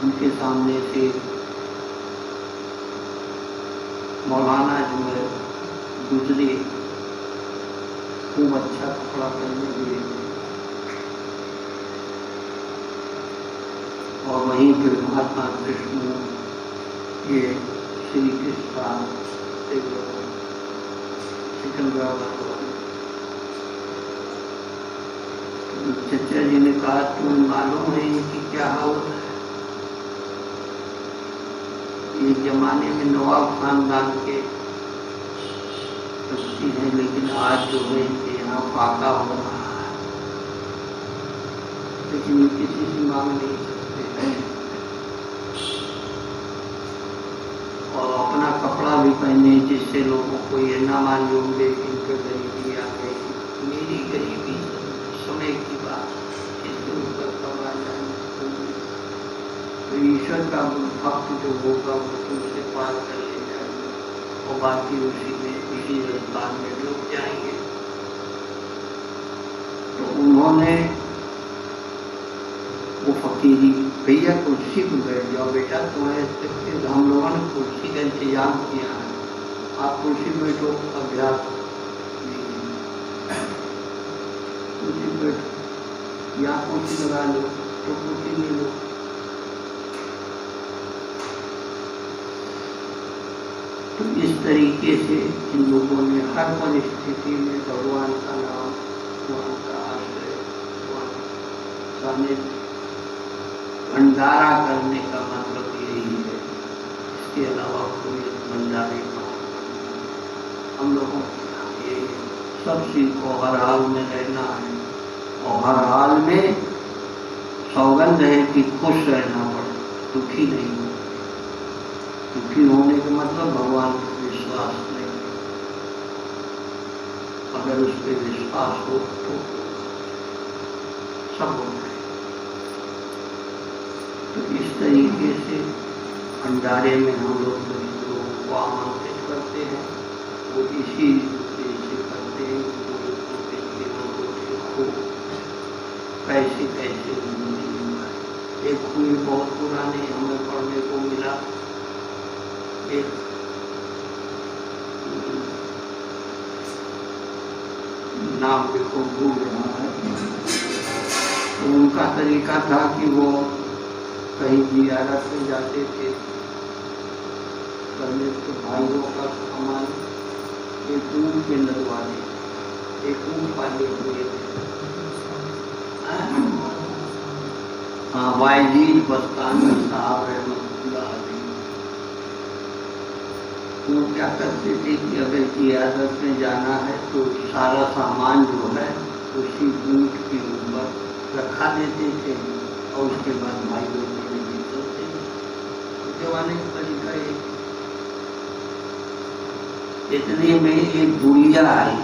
उनके सामने से मौलाना जो है गुजरे, खूब अच्छा कपड़ा पहने हुए, और वहीं पर महात्मा कृष्ण ये श्री कृष्ण सिकंदराबाद। चचा जी ने कहा तुम्हें मालूम है कि क्या हालत है। ये जमाने में नवाब खानदान के व्यक्ति हैं, लेकिन आज जो है यहाँ फाका हो रहा है। लेकिन किसी से मांग नहीं सकते और अपना कपड़ा भी पहने जिससे लोगों को ये ना मालूम दे कि इनके गरीबी आ गई। मेरी गरीबी समय की बात, इसके ऊपर कब आ जाए तो ईश्वर का भक्त जो होगा वो तुमसे पार कर ले जाएगा और बाकी उसी में इसी रफ्तार में डूब जाएंगे। तो उन्होंने वो फकीरी, भैया कुर्सी पर बैठ जाओ बेटा, तुम्हें हम लोगों ने कुर्सी का इंतजाम किया है, आप कुर्सी बैठो, अभ्यास कुर्सी बैठो या कुर्सी लगा लो तो कुर्सी ले लो। तो इस तरीके से इन लोगों ने हर परिस्थिति में भगवान का नाम, भगवान का आश्रय, भगवान सानिध्य, भंडारा करने का मतलब यही है। इसके अलावा कोई भंडारे का हम लोगों को ये सब सीखो, हर हाल में रहना है और हर हाल में सौगंध है कि खुश रहना पड़े, दुखी नहीं हो। दुखी होने का मतलब भगवान पर विश्वास नहीं, अगर उस पर विश्वास हो तो सब हो जाए। तो इस तरीके से भंडारे में हम लोग लोगों को आमंत्रित करते हैं, वो इसी उद्देश्य से करते हैं कि वो लोगों के जीवन को देखो कैसे कैसे जिंदगी में। एक हुई बहुत पुराने हमें पढ़ने को मिला, एक नाम देखो भूल रहा है, तो उनका तरीका था कि वो कहीं जियारत में जाते थे, पहले तो भाइयों का सामान एक ऊँट पे लगवा दे, एक ऊँट पाले हुए थे। हाँ, वायजीद बस्तानी साहब रहमतुल्लाह अलैह, वो क्या करते थे कि अगर जियारत में जाना है तो सारा सामान जो है उसी ऊँट के ऊपर रखा देते थे और उसके बाद भाइयों को लेके चलते थे। जमाने का तरीका एक। इतने में एक बुढ़िया आई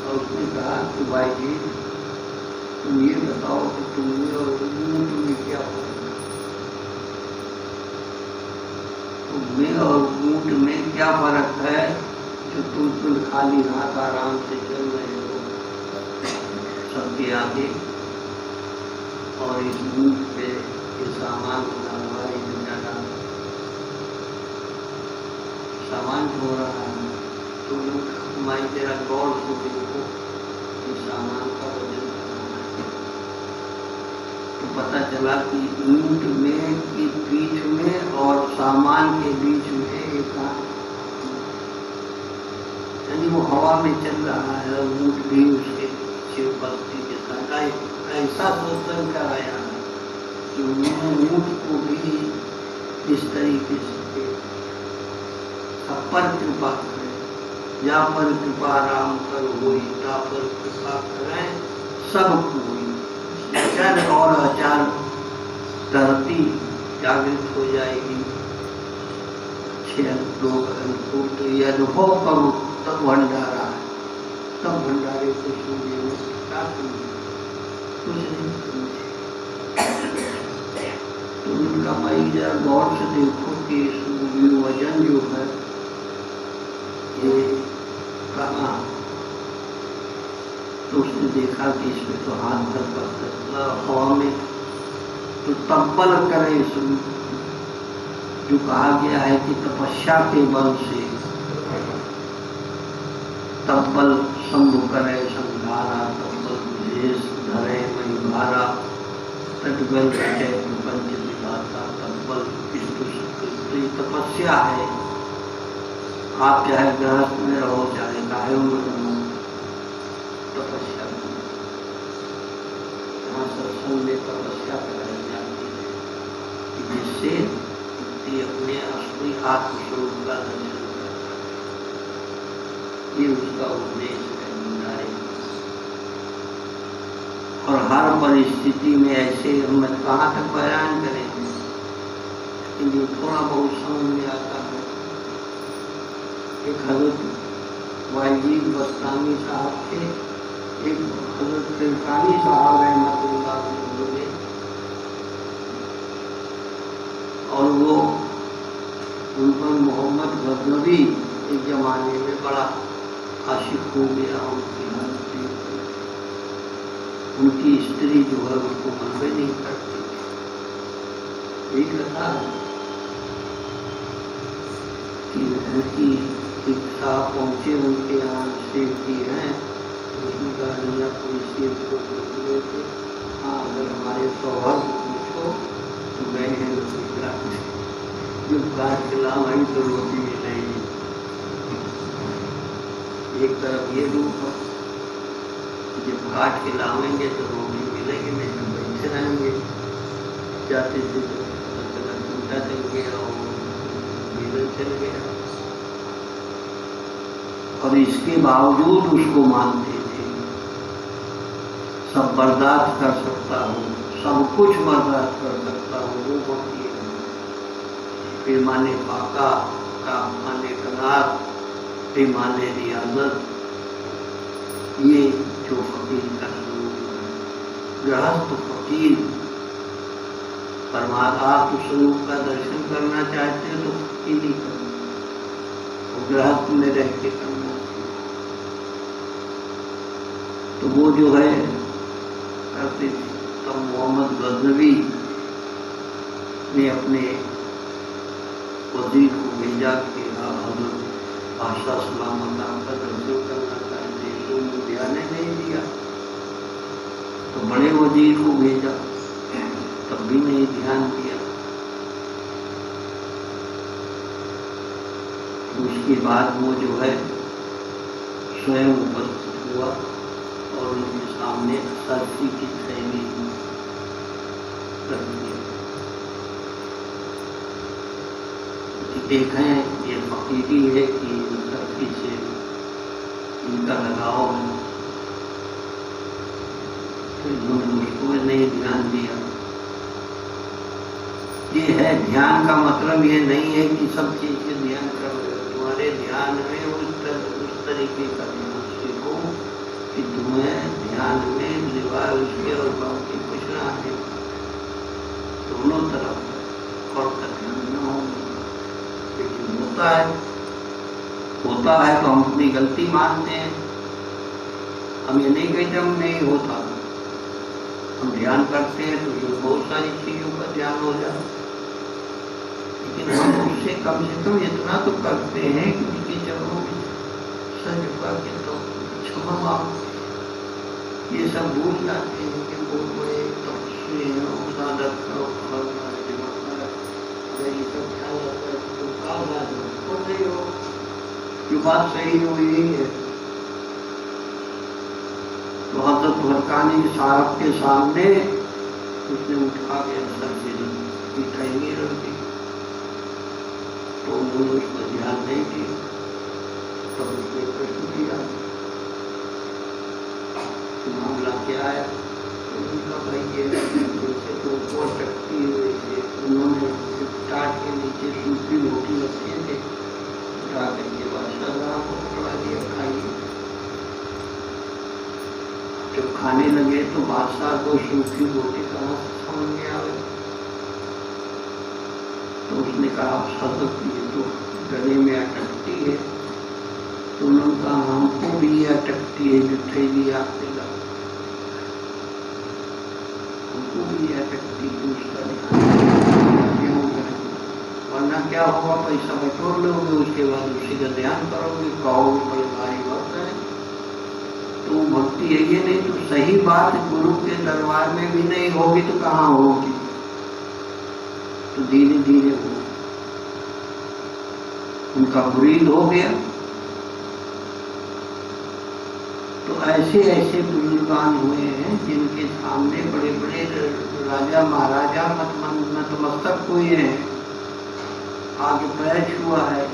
और उसने कहा कि भाई जी तुम ये बताओ कि तुम्हें और ऊँट में क्या फर्क है? तुम्हें और ऊँट में क्या फर्क है जो तुम खाली हाथ आराम से चल रहे हो सबके आगे, और इस ऊँट पे ये सामान बना हुआ है, ये ज्यादा सामान हो रहा है। तो हमारी जरा गौर से देखो कि सामान का वजन करना है। तो पता चला कि ऊँट में की पीठ में और सामान के बीच में एक यानी वो हवा में चल रहा है और ऊँट भी उसके पीछे उपस्थित के साथ ऐसा सोचन कराया है कि उन्होंने ऊँट को भी इस तरीके से पर कृपा करें, या पर कृपा राम कर होई, ता पर कृपा करें सब कोई। अचर और अचर धरती जागृत हो जाएगी, अच्छे लोग अनुकूल तो ये अनुभव करो तब भंडारा है, तब भंडारे को सुनने में क्या कुछ नहीं सुनते। तो उनका भाई जरा गौर से देखो कि वजन जो है ये कहाँ, तो उसने देखा कि इसमें तो हाथ भर पकड़ा हवा में, तो तब्बल करे इसमें जो कहा गया है कि तपस्या के बल से तब्बल शंभु करे संघारा, तब्बल विशेष धरे मई भारा, तटबल रचे पंच विधाता, तब्बल विष्णु सकल। तो ये तपस्या है, आप चाहे गृहस्थ में रहो चाहे गायों में रहो, तपस्या यहाँ सत्संग में तपस्या कराई जाती है जिससे व्यक्ति अपने असली आत्मस्वरूप का दर्शन कर सके। ये उसका उद्देश्य है भंडारे। और हर परिस्थिति में ऐसे हम कहाँ तक बयान करेंगे, लेकिन जो थोड़ा बहुत समझ में आता है। एक हजरत वाइजीद बस्तानी साहब थे, एक हजरत तिलकानी साहब रहमतुल्लाह अलैह, और वो उन पर मोहम्मद गजनवी एक जमाने में बड़ा आशिक हो गया। उनकी हालत उनकी स्त्री जो है उसको मनवे नहीं करती। यही कथा है कि उनकी एक साहब पहुंचे उनके यहाँ सेब की हैं, उसने कहा नहीं कोई सेब को बोले थे, हाँ अगर हमारे सौभाग्य को पूछो तो मैं जब काट खिलाऊंगी तो रोटी मिलेगी। एक तरफ ये रूप है, जब काट के लावेंगे तो रोटी मिलेगी, नहीं तो बैठे रहेंगे। जाते थे तो झूठा चल गया और मिलन चल गया, और इसके बावजूद उसको मानते थे। सब बर्दाश्त कर सकता हूँ, सब कुछ बर्दाश्त कर सकता हूँ, वो होती है। फिर माने फाका का माने कनात, फिर माने रियाजत, ये जो फकीर का स्वरूप है। गृहस्थ फकीर परमात्मा आप स्वरूप का दर्शन करना चाहते हैं तो फकीर ही करो, और गृहस्थ में रह के करना चाहिए। तो वो जो है करते थे। तब मोहम्मद गजनवी ने अपने वजीर को भेजा कि हजरत बादशाह सलामत आपका दर्शन करना चाहते हैं, तो उन्होंने ध्यान नहीं दिया। तो बड़े वजीर को भेजा, तब भी नहीं ध्यान दिया। तो उसके बाद वो जो है स्वयं उपस्थित हुआ और उनके सामने सरसी की थैली रख दी। देखें ये फकीरी है कि सरसी से इनका लगाव है, तो इन्होंने उसको नहीं ध्यान दिया। ये है ध्यान का मतलब ये नहीं है कि सब चीज के ध्यान कर रहे हो, तुम्हारे ध्यान में उस तरीके का ध्यान सीखो कि तुम्हें ध्यान में सिवाय उसके और बाकी कुछ ना आने, दोनों तरफ और का ध्यान न हो। लेकिन होता है तो हम अपनी गलती मानते हैं। हम ये नहीं कहते हम नहीं होता, हम ध्यान करते हैं तो ये बहुत सारी चीजों का ध्यान हो जाता है, लेकिन हम उससे कम से कम इतना तो करते हैं कि उसकी चरणों में सर झुका के तो क्षमा मांग। ये सब भूल जाते हैं कि बहुत बड़े तपस्वी हैं, साधक ये सब ख्याल आता है तो नहीं हो। जो बात सही हो यही है। तो हजरत हरकानी साहब के सामने उसने उठा के सरसी की थैली रख दी, तो उन्होंने उस पर ध्यान नहीं दिया। तब उसने प्रश्न किया मामला क्या है, तो उनका भाई ये जैसे तो वो शक्ति वैसे उन्होंने टाट के नीचे सूखी रोटी रखी थे, उठा करके बादशाह को पकड़ा दिया खाइए। जब खाने लगे तो बादशाह को सूखी रोटी कहाँ से समझ में आवे, तो उसने कहा सतत ये तो गले में अटकती है। तो उन्होंने कहा हमको भी ये अटकती है जो थैली आपने ला, हमको भी ये अटकती है, उसका ध्यान करें, वरना क्या होगा पैसा बटोर लोगे, उसके बाद उसी का ध्यान करोगे, कहोगे बड़े भारी भक्त है। तो भक्ति है ये नहीं तो सही बात गुरु के दरबार में भी नहीं होगी तो कहाँ होगी, तो धीरे धीरे हो। उनका मुरीद हो गया। तो ऐसे ऐसे बुजुर्गान हुए हैं जिनके सामने बड़े बड़े राजा महाराजा नतमस्तक हुए हैं, आगे पैर छुआ है।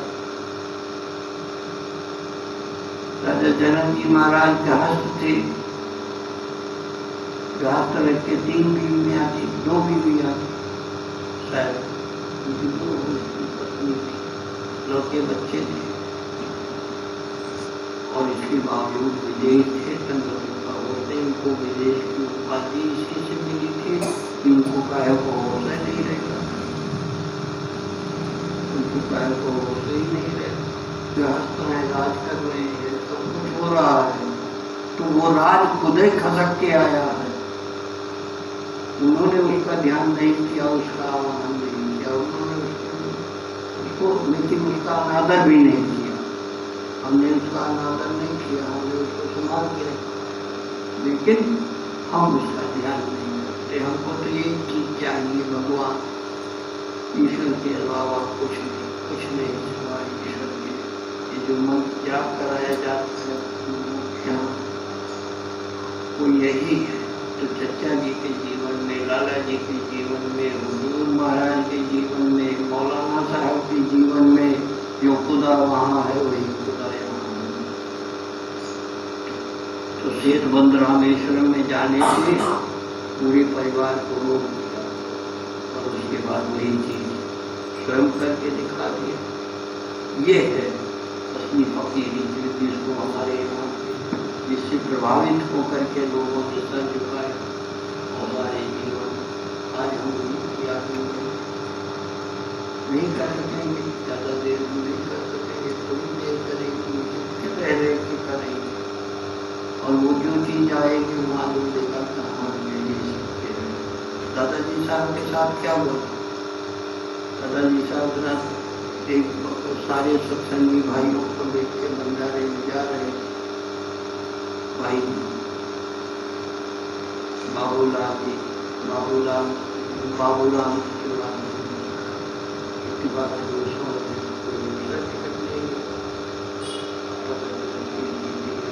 राजा जनक जी महाराज के हस्त थे, जहाँ तरह के 3 बीवियाँ थी, 2 बीवियाँ थी शायद, उनकी 2 पत्नी थी, लड़के बच्चे थे, और इसके बावजूद विदेश थे चंद्रगुप्ता बोलते इनको विदेश की उपाधि इसी से मिली थी कि उनको काय को होश नहीं रहेगा, उनको काय को होश ही नहीं रहेगा, गृहस्थ है, राज कर रहे हैं, सब कुछ हो रहा है, तो वो राज खुद ही खसक के आया है। उन्होंने उसका ध्यान नहीं किया, उसका आह्वान नहीं किया, उन्होंने उसको लेकिन उसका अनादर भी नहीं किया, हमने उसका अनादर नहीं किया, हमने उसको संभाल के रखा, लेकिन हम उसका ध्यान नहीं करते। हमको तो ये चीज चाहिए, भगवान ईश्वर के अलावा कुछ नहीं सिवाय ईश्वर के। ये जो मंत्र जाप कराया जाता है वो यही है। तो चचा जी के जीवन में, लाला जी के जीवन में, हुजूर महाराज के जीवन में, मौलाना साहब के जीवन में जो खुदा वहाँ है वही खुदा यहाँ है। तो सेठबंद रामेश्वरम में जाने से पूरे परिवार को रोक दिया और उसके बाद वही चीज स्वयं करके दिखा दिया। ये है असली फकीरी, जिसको हमारे यहाँ जिससे प्रभावित होकर के लोगों के सर झुकाए और हमारे जीवन आज हम किया नहीं कर सकेंगे, ज़्यादा देर नहीं कर सकेंगे, थोड़ी देर करेंगे, फिर पहले की करेंगे, और वो जो चीज़ आएगी मालूम देगा कहाँ नहीं सकते हैं। दादाजी साहब के साथ क्या हुआ? दादाजी साहब ना एक सारे सत्संगी भाइयों को देख के भंडारे में जा रहे भाई बाबूलाल जी, बाबूलाल की बात दोस्तों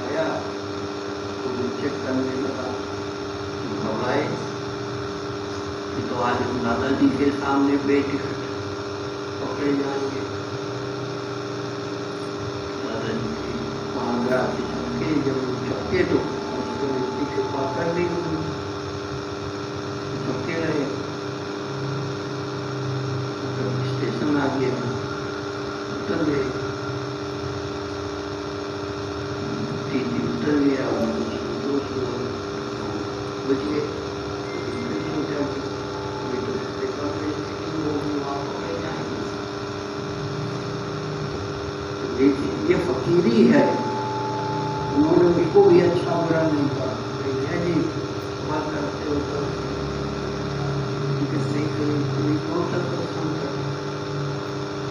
आया तो चेक करने लगा, घबराए तो आज हम दादाजी के सामने बेटिकट पकड़े जाएंगे। दादाजी की वहाँ ग्राफी छपके, जब छपके तो उसको व्यक्ति के पास कर ली, छपके रहे, स्टेशन आ गया, उतर गए, उतर गया और दोस्त बच गए। ये फकीरी है, उन्होंने उसको भी अच्छा बुरा नहीं कहा, है जी बात करते हो तो नहीं करें, कौन सा सत्संग कर,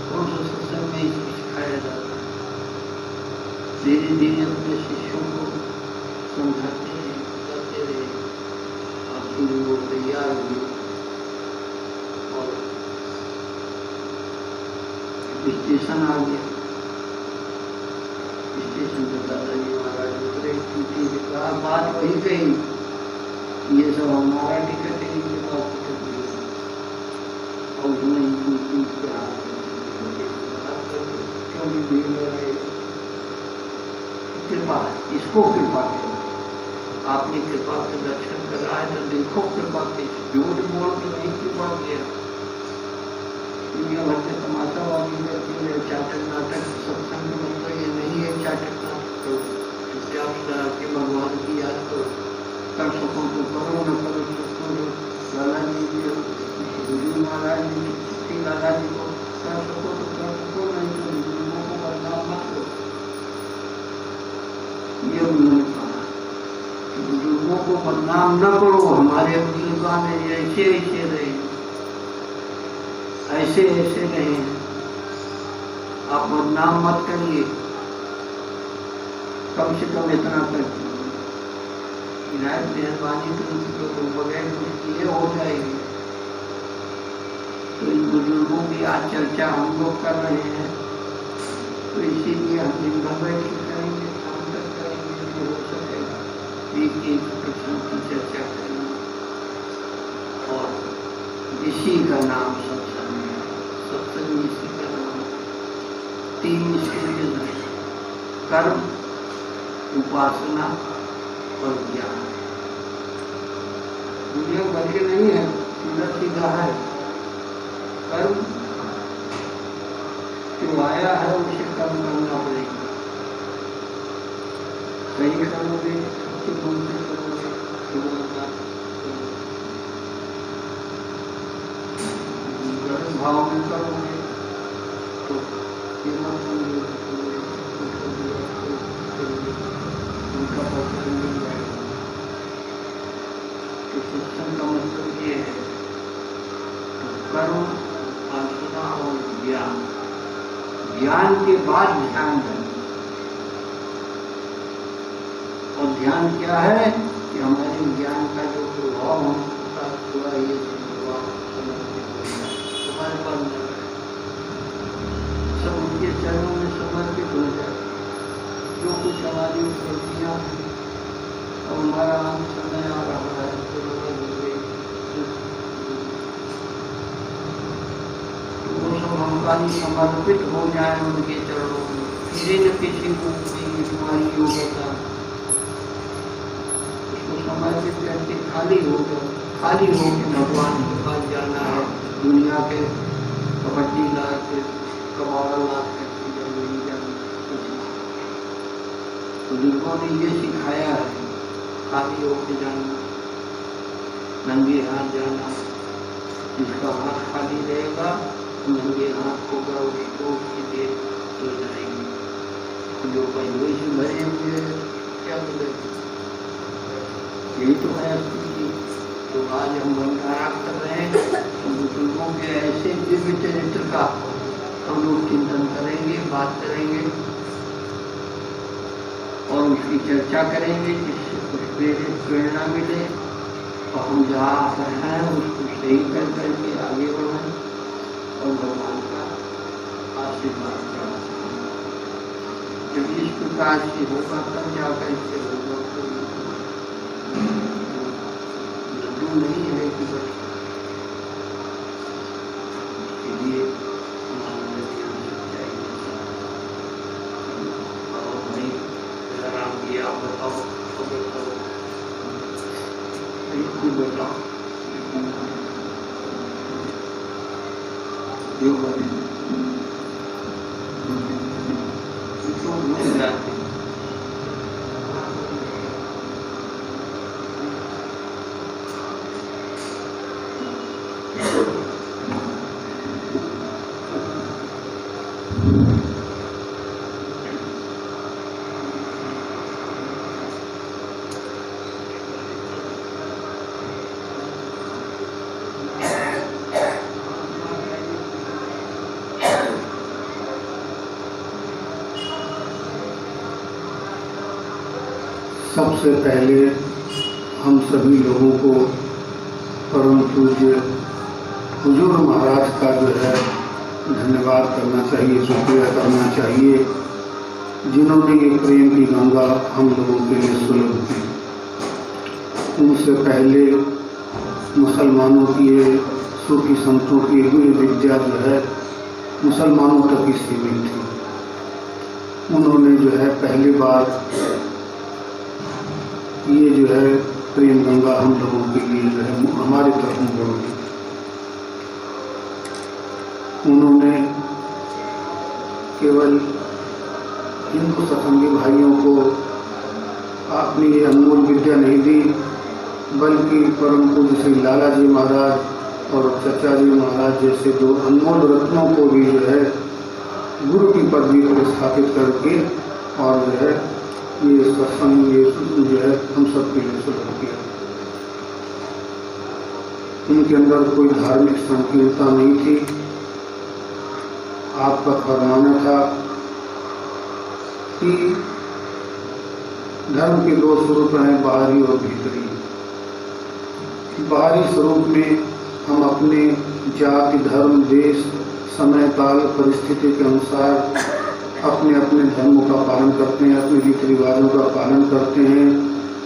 कौन सा सत्संग में इसको सिखाया जाता है। धीरे धीरे अपने शिष्यों को समझाते रहे, बताते रहे, और फिर वो तैयार हुए और स्टेशन आ गया। स्टेशन पर दादाजी महाराज उतरे, कहा बात वही कही, ये सब हमारा टिकट है, इनके पास टिकट नहीं, और उसमें क्यों भी भीड़ में रहे, कृपा इसको कृपा करो, आपने कृपा के दर्शन करा है तो देखो कृपा के, झूठ बोल के नहीं कृपा किया। दुनिया भर में तमाशाबाजी करती है, चाटक नाटक, सत्संग मतलब ये नहीं है चाटक नाटक। तो चुपचाप करा के भगवान की याद करो, कर सको तो करो, न करो तो करो। लाला जी गुरु महाराज जी लाला जी को कर सको तो कर सको, नहीं तो बुजुर्गों को बदनाम मत करो। ये उन्होंने कहा कि बुजुर्गों को बदनाम न करो, हमारे बुजुर्गों ने ऐसे ऐसे रहे, ऐसे ऐसे रहे, आप बदनाम मत करिए, कम से कम इतना कर इनायत मेहरबानी तो बगैर कुछ किए हो जाएगी। तो इन बुजुर्गों की आज चर्चा हम लोग कर रहे हैं, तो इसीलिए हम दिन भर बैठ के करेंगे, शाम तक करेंगे, जो हो सकेगा एक प्रश्न की चर्चा करेंगे। और इसी का नाम सत्संग है, सत्संग इसी का नाम। 3 स्टेज है, कर्म, उपासना और ज्ञान। दुनिया बल्कि नहीं है, सीधा सीधा है। कर्म जो आया है उसे कर्म करना पड़ेगा। सही करोगे, सत्य बोलते करोगे, गलत भाव में करोगे तो उनका पक्ष मिल जाएगा। तो सत्संग का मतलब ये है कर्म, आचरण और ज्ञान। ज्ञान के बाद ध्यान है। और ध्यान क्या है कि हमारे ज्ञान का जो प्रभाव होता हुआ ये हमारे पास सब उनके चरणों में समर्पित हो जाए। जो कुछ हमारी उपलब्धियाँ हैं और हमारा समय आ रहा है वो सब हमारी समर्पित हो जाए उनके चरणों में। किसी न किसी को बीमारी हो जाता उसको समर्पित करके खाली हो के भगवान के पास जाना है। दुनिया के कबड्डी ला के कबाड़ा ला के नहीं जाना। बुजुर्गों ने ये सिखाया है, खाली होके जाना, नंगे हाथ जाना। जिसका हाथ खाली रहेगा नंगे हाथ होगा उसको उसकी देर हो जाएगी। जो पहले से भरे हुए क्या मिलेगा? यही तो है स्थिति। तो आज हम भंडारा कर रहे हैं तो बुजुर्गों के ऐसे दिव्य चरित्र का हम लोग चिंतन करेंगे, बात करेंगे और उसकी चर्चा करेंगे जिससे कुछ प्रेरणा मिले और हम जहाँ पर हैं उसको सही कर करके आगे बढ़ें और भगवान का आशीर्वाद प्राप्त करें। जब इस प्रकार से होगा तब जाकर इससे होगा। लड्डू नहीं है कि बस इसके लिए हमारे ध्यान सच्चाई और भाई राम जी आप बताओ बिल्कुल बताओ जो बने तो भूल जाते। सबसे पहले हम सभी लोगों को परम पूज्य हुजूर महाराज का जो है धन्यवाद करना चाहिए, शुक्रिया करना चाहिए, जिन्होंने ये प्रेम की गंगा हम लोगों के लिए सुलभ की। उनसे पहले मुसलमानों की ये सूफी संतों की गुरु विद्या जो है मुसलमानों तक ही सीमित थी। उन्होंने जो है पहली बार ये जो है प्रेम गंगा हम लोगों के लिए जो है हमारे तरफ मोड़ दी। उन्होंने केवल हिंदू सत्संगी भाइयों को अपनी ये अनमोल विद्या नहीं दी, बल्कि परम पूज्य श्री लाला जी महाराज और चचा जी महाराज जैसे दो अनमोल रत्नों को भी जो है गुरु की पदवी पर स्थापित करके और जो है ये सत्संग ये जो है हम सब के लिए सुलभ किया। उनके अंदर कोई धार्मिक संकीर्णता नहीं थी। आपका फरमाना था कि धर्म के दो स्वरूप हैं, बाहरी और भीतरी। बाहरी स्वरूप में हम अपने जाति, धर्म, देश, समय, काल, परिस्थिति के अनुसार अपने अपने धर्मों का पालन करते हैं, अपने रीति रिवाजों का पालन करते हैं,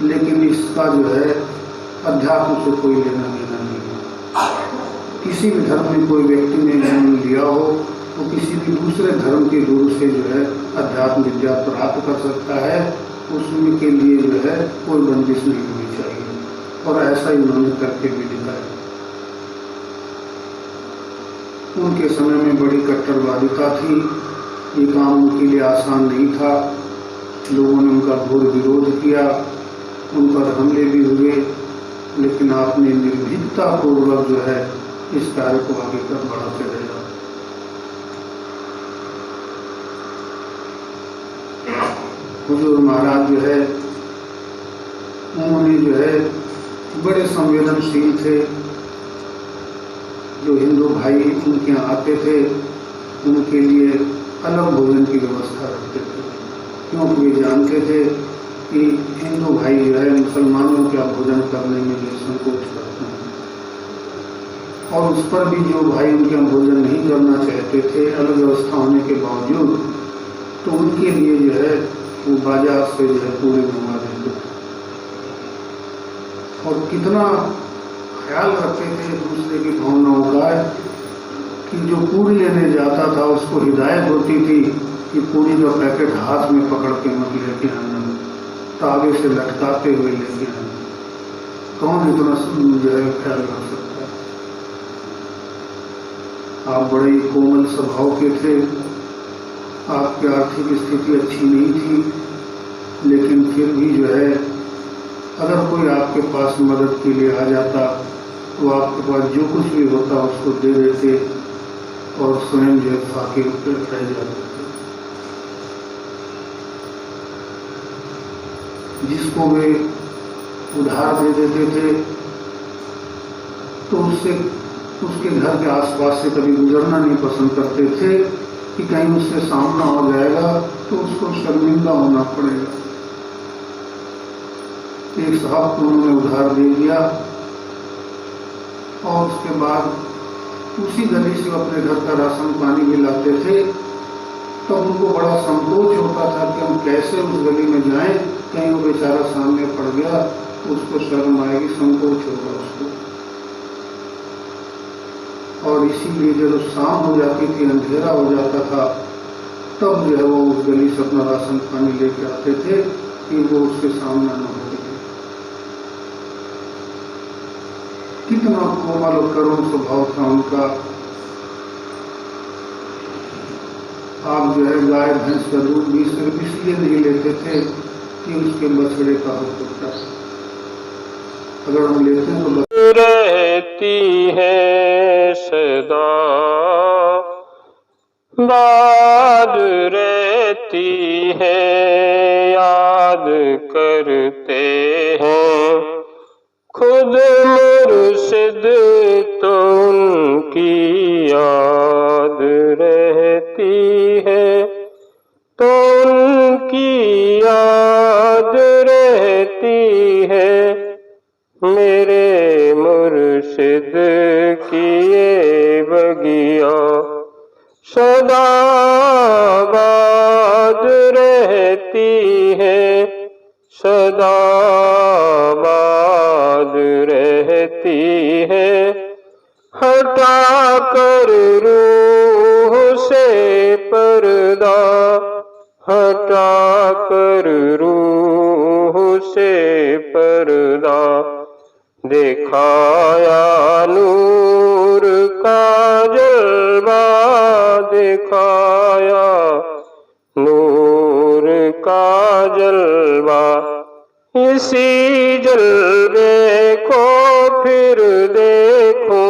लेकिन इसका जो है अध्यात्म से कोई लेना देना नहीं है। किसी भी धर्म में कोई व्यक्ति ने जन्म लिया हो तो किसी भी दूसरे धर्म के गुरु से जो है अध्यात्म विद्या प्राप्त कर सकता है। उसमें के लिए जो है कोई बंदिश नहीं होनी चाहिए। और ऐसा ही उन्होंने करके भी दिखाया। उनके समय में बड़ी कट्टरवादिता थी, ये काम उनके लिए आसान नहीं था। लोगों ने उनका घोर विरोध किया, उन पर हमले भी हुए, लेकिन आपने निर्भीकता पूर्वक जो है इस कार्य को आगे तक बढ़ाते रहे। हुजूर महाराज जो है उन्होंने जो है बड़े संवेदनशील थे। जो हिंदू भाई उनके यहाँ आते थे उनके लिए अलग भोजन की व्यवस्था रखते थे, क्योंकि वे जानते थे कि हिंदू भाई जो है मुसलमानों का भोजन करने में जो संकोच करते हैं, और उस पर भी जो भाई उनके यहाँ भोजन नहीं करना चाहते थे अलग व्यवस्था होने के बावजूद, तो उनके लिए जो है वो बाजार से जो है पूरे मंगवा देते थे। और कितना ख्याल रखते थे दूसरे की भावनाओं का, कि जो पूरी लेने जाता था उसको हिदायत होती थी कि पूरी का पैकेट हाथ में पकड़ के मत लेके आना, तागे से लटकाते हुए लेके आना। कौन इतना जो है ख्याल रख सकता है। आप बड़े कोमल स्वभाव के थे, आपकी आर्थिक स्थिति अच्छी नहीं थी, लेकिन फिर भी जो है अगर कोई आपके पास मदद के लिए आ जाता तो आपके पास जो कुछ भी होता उसको दे देते और स्वयं जो फाके रह जाते थे। जिसको वे उधार दे देते थे तो उससे उसके घर के आसपास से कभी गुजरना नहीं पसंद करते थे कि कहीं उससे सामना हो जाएगा तो उसको शर्मिंदा होना पड़ेगा। एक साहब को उन्होंने उधार दे दिया और उसके बाद उसी गली से अपने घर का राशन पानी भी लाते थे। तब उनको बड़ा संकोच होता था कि हम कैसे उस गली में जाएं, कहीं वो बेचारा सामने पड़ गया उसको शर्म आएगी, संकोच होगा उसको। और इसीलिए जब शाम हो जाती थी, अंधेरा हो जाता था, तब जो है वो उस गली से अपना राशन पानी लेके आते थे कि वो उसके सामना न हो। कितना कोमल और करुण स्वभाव था उनका। आप जो है गाय भैंस का दूध भी सिर्फ इसलिए नहीं लेते थे कि उसके बछड़े का हो सकता है। अगर हम लेते हैं तो रहती है सदा बात रहती है, याद करते हैं खुद मुर्शिद तो उनकी याद रहती है, तो उनकी याद रहती है। मेरे मुर्शिद की ये बगिया सदा बाद रहती है, सदा बाद रहती है। हटा कर रूह से पर्दा, हटा कर रूह से पर्दा, दिखाया नूर का जलवा, दिखाया नूर का जलवा। इसी जलवे को फिर देखूं,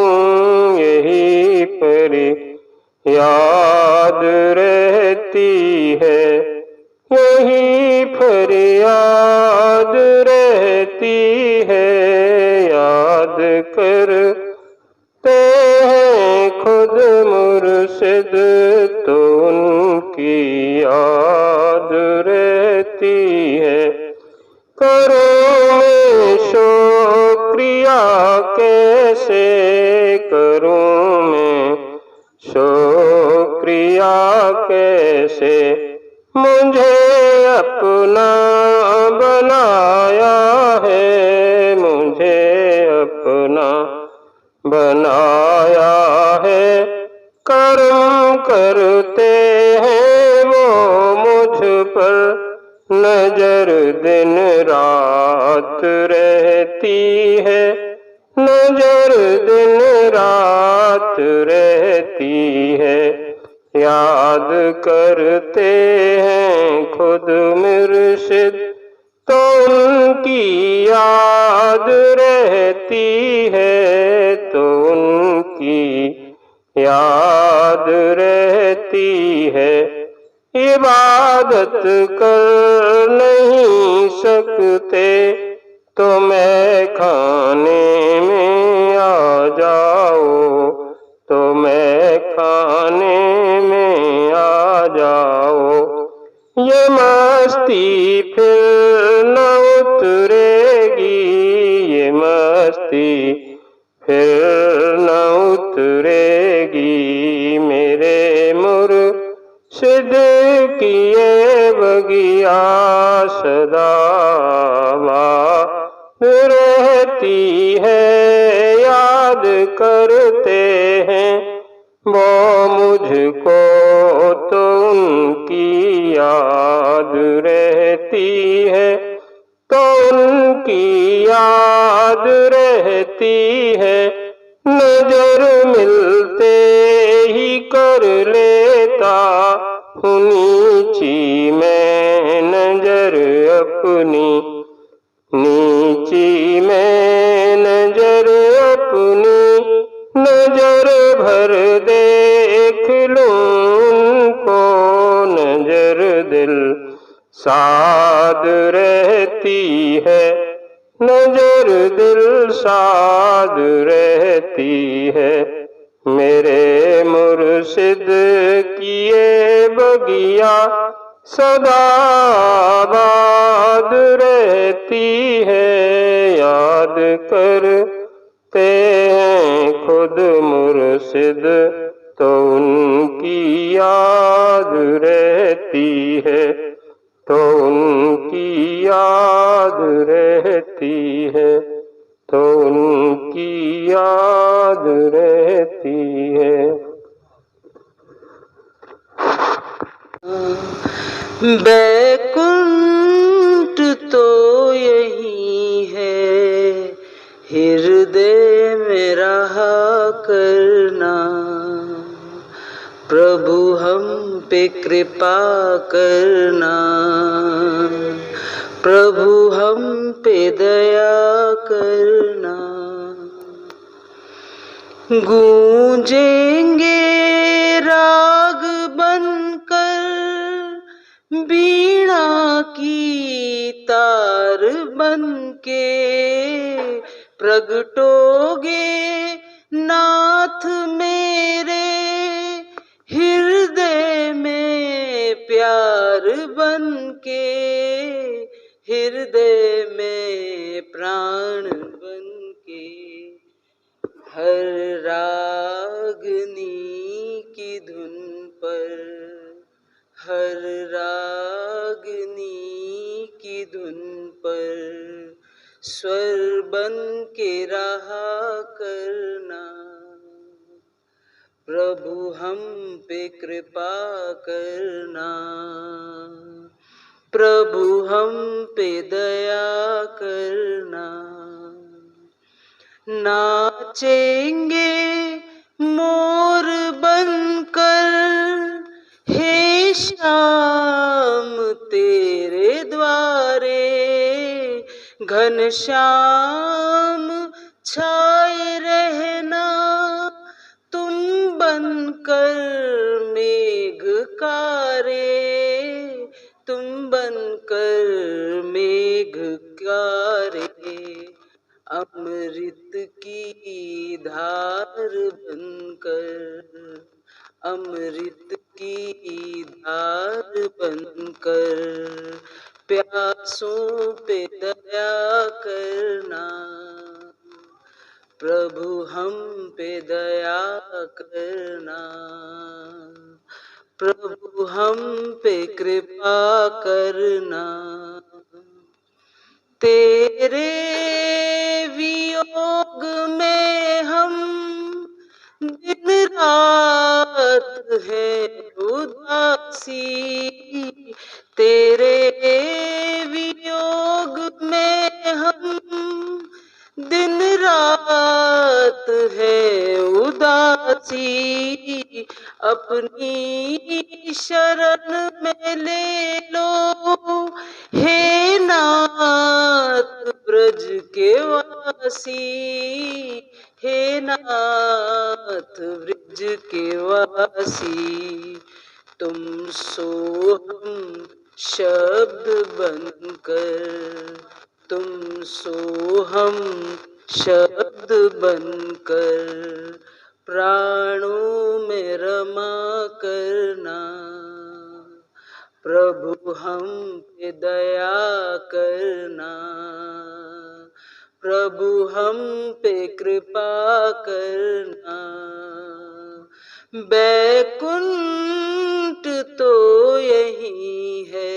यही पर याद रहती है, यही पर याद रहती है। याद करते हैं खुद मुर्शिद तो उनकी याद रहती है। करूं मैं शुक्रिया कैसे करूं मैं शुक्रिया कैसे, मुझे अपना बनाया है, मुझे अपना बनाया है। कर्म करते हैं वो मुझ पर, नजर दिन रात रहती रहती है, नजर दिन रात रहती है। याद करते हैं खुद मुर्शिद तो उनकी याद रहती है, तो उनकी याद रहती है। इबादत कर नहीं सकते तो मैं खाने में आ जाओ, तो मैं खाने में आ जाओ। ये मस्ती फिर न उतरेगी, ये मस्ती फिर न उतरेगी। मेरे मुर्शिद की ये बगिया सदा बाद रहती है। याद करते हैं वो मुझको तो उनकी याद रहती है, तो उनकी याद रहती है। नजर मिलते ही कर लेता हूँ नीची मैं नजर अपनी, नीची मैं नजर अपनी। नजर भर देख लूं उनको, नजर दिल साद रहती है, नजर दिल साद रहती है। मेरे मुर्शिद की ये बगिया सदा आबाद रहती है। याद करते हैं खुद मुर्शिद तो उनकी याद रहती है, तो उनकी याद रहती है, तो उनकी याद रहती है। बैकुंठ तो यही है, हृदय में रहा करना। प्रभु हम पे कृपा करना, प्रभु हम पे दया करना। गूंजेंगे राग बनकर वीणा की तार बनके, प्रगटोगे नाथ मेरे हृदय में प्यार बनके, हृदय में प्राण बनके। हर रागनी की धुन पर, हर रागनी की धुन पर स्वर बन के रहा करना। प्रभु हम पे कृपा करना, प्रभु हम पे दया करना। नाचेंगे मोर बनकर हे श्याम तेरे द्वारे, घनश्याम छाए रहना तुम बनकर मेघकारे, तुम बनकर मेघकारे। अमृत की धार बनकर, अमृत की धार बनकर प्यासों पे दया करना। प्रभु हम पे दया करना, प्रभु हम पे कृपा करना। तेरे वियोग में हम दिन रात है उदासी, तेरे वियोग में हम दासी अपनी शरण में ले लो। हे नाथ ब्रज के वासी, हे नाथ ब्रज के वासी, तुम सोहम शब्द बनकर, तुम सोहम शब्द बनकर प्राणों में रमा करना। प्रभु हम पे दया करना, प्रभु हम पे कृपा करना। बैकुंठ तो यही है,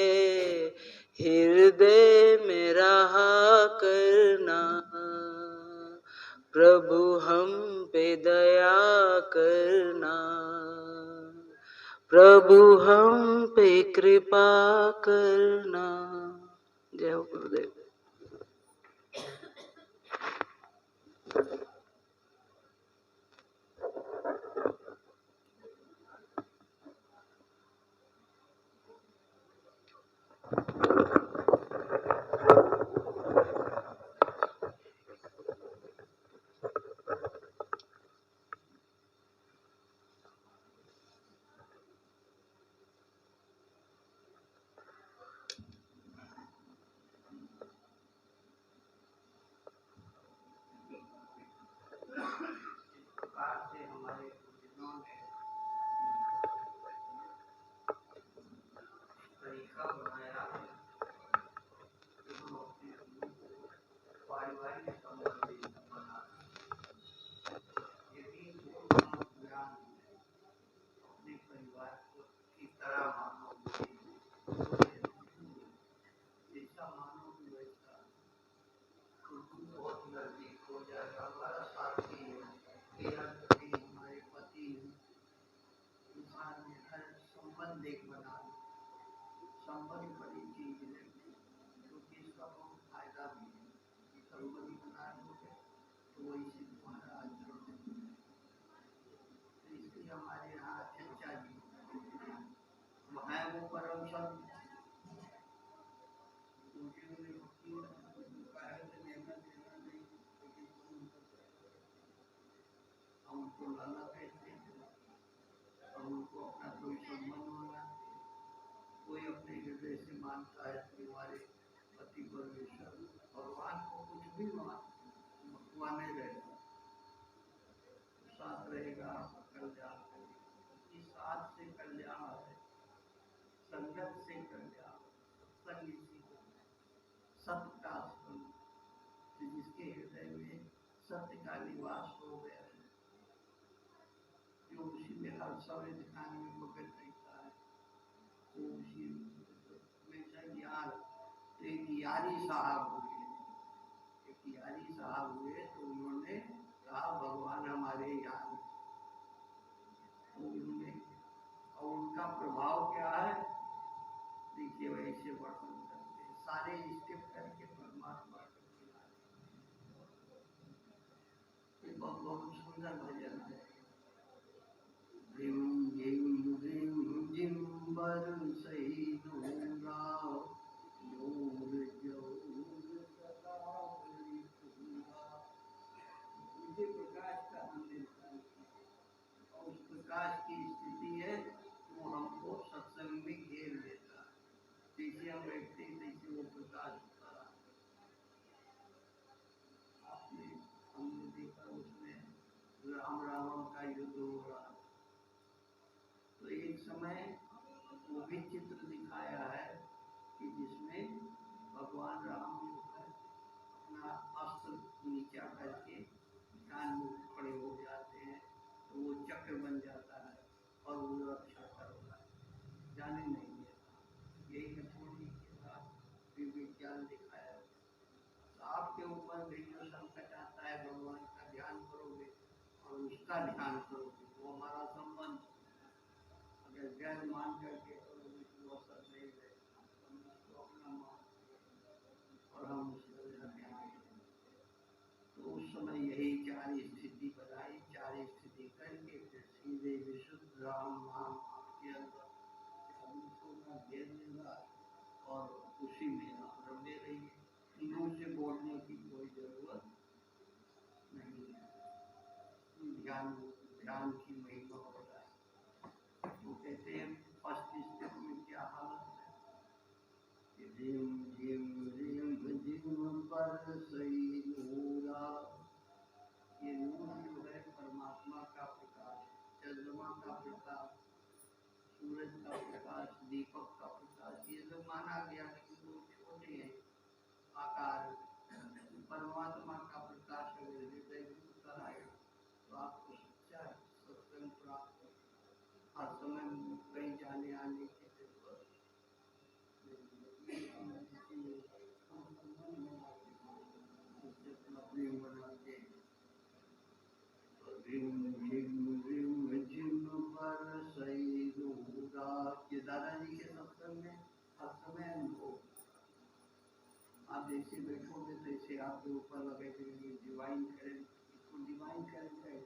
हृदय में रहा करना। प्रभु हम पे दया करना, प्रभु हम पे कृपा करना। जय हो गुरुदेव। प्रकार से हमारे गुरुजनों ने तरीका बनाया है कि हम अपने गुरु को पारिवारिक संबंध में बना। यदि वो ज्ञान अपने परिवार को की तरह मानो, जैसा मानो वैसा खुद बहुत नजदीक हो जाएगा। हमारा साथी है, मेरा पति, हमारे पति, इंसान में हर संबंध एक बना। संबंध बड़ी चीज है, क्योंकि इसका बहुत फायदा भी है। संबंध बना लोगे तो वही से तुम्हारा आचरण है। इसलिए हमारे यहाँ चचा जी वहाँ वो परम संत हम उनको लाला कहते हैं, हम उनको अपना कोई संबंध मानते हैं। कोई अपने हृदय से मानता है कि हमारे पति परमेश्वर भगवान को कुछ भी माने रहेगा, साथ रहेगा, कल्याण करेगा। इस साथ से कल्याण है, संगत से कल्याण, संग इसी को सत्य का संग, जिसके हृदय में सत्य का निवास हो गया है, जो उसी में हर समय ध्यान में मगन रहता है, वो उसी हमेशा यार। तो एक यारी साहब हुए, एक यारी साहब हुए तो उन्होंने कहा भगवान हमारे यार। तो उन्होंने, और उनका प्रभाव क्या है देखिए, वैसे वर्णन करते हैं सारे स्टेप करके परमात्मा को बहुत सुंदर भजन है। रिम जिम रिम जिम बरसई नूरा, नूर जऊर सदा बड़ी पूरा। मुझे प्रकाश का अंधेर और उस प्रकाश की स्थिति है वो हमको सत्संग में घेर लेता है। जैसे हम बैठते हैं तैसे वो प्रकाश होता है। आपने हमने देखा उसमें राम रावण का युद्ध हो रहा, तो एक समय वो भी चित्र दिखाया है कि जिसमें भगवान राम जो है अपना अस्त्र नीचा करके ध्यान में खड़े हो जाते हैं, तो वो चक्र बन जाता है और वो रक्षा करता है, जाने नहीं देता। यही हथौड़ी के साथ विज्ञान दिखाया। तो आपके ऊपर भी जो संकट आता है, भगवान का ध्यान करोगे और उसका ध्यान करोगे, वो हमारा संबंध अगर गैर मान करके करोगे तो असर नहीं रहेगा। हम उसको अपना मान और हम उसका ध्यान करें। तो उस समय यही चार स्थिति बनाई, चार स्थिति करके फिर और उसी में आप रमे रहिए। मुंह से बोलने की कोई जरूरत नहीं है। ध्यान ध्यान की महिमा हो रहा है। तो कहते हैं फर्स्ट स्टेप में क्या हालत है, रिम झिम पर सही नूरा। ये नूर जो है परमात्मा का प्रकाश, चंद्रमा का प्रकाश, सूरज का प्रकाश, दीपक का प्रकाश, ये सब माना गया कि वो छोटे हैं आकार। परमात्मा का प्रकाश अगर हृदय में उतर आए तो आपको सच्चा सत्संग प्राप्त हो। हर समय कहीं जाने आने की जरूरत बनाते। ये दादाजी के सत्संग में हर समय अनुभव। आप जैसे बैठोगे तो ऐसे आपके ऊपर लगे डिवाइन करेंट, इसको डिवाइन करेंट है।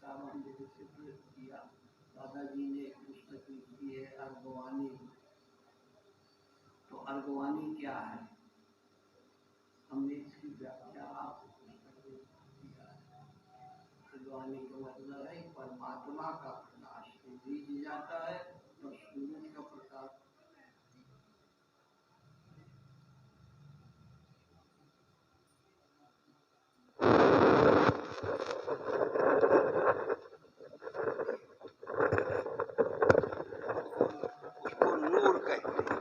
सामान जैसे प्रयोग किया, दादाजी ने पुस्तक लिखी है अर्गवानी। तो अर्गवानी क्या है, हमने इसकी व्याख्या आपको पुस्तक में किया है। अर्गवानी का मतलब है परमात्मा का प्रकाश बीज जाता है और सूरज का प्रकाश। उसको नूर कहते हैं। नूर कहते हैं।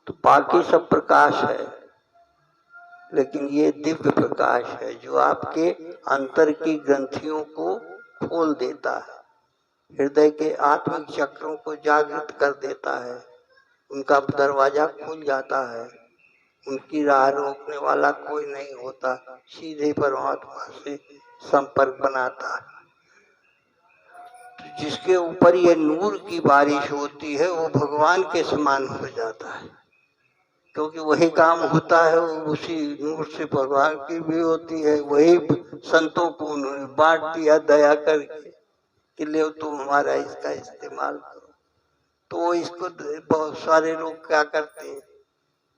तो बाकी सब प्रकाश है, लेकिन ये दिव्य प्रकाश है जो आपके अंतर की ग्रंथियों को खोल देता है, हृदय के आत्मिक चक्रों को जागृत कर देता है। उनका दरवाजा खुल जाता है, उनकी राह रोकने वाला कोई नहीं होता, सीधे परमात्मा से संपर्क बनाता है। तो जिसके ऊपर ये नूर की बारिश होती है वो भगवान के समान हो जाता है, क्योंकि वही काम होता है, उसी नूर से भगवान की भी होती है। वही संतों को उन्होंने बांट दिया दया करके कि ले तुम हमारा इसका इस्तेमाल करो। तो इसको बहुत सारे लोग क्या करते हैं,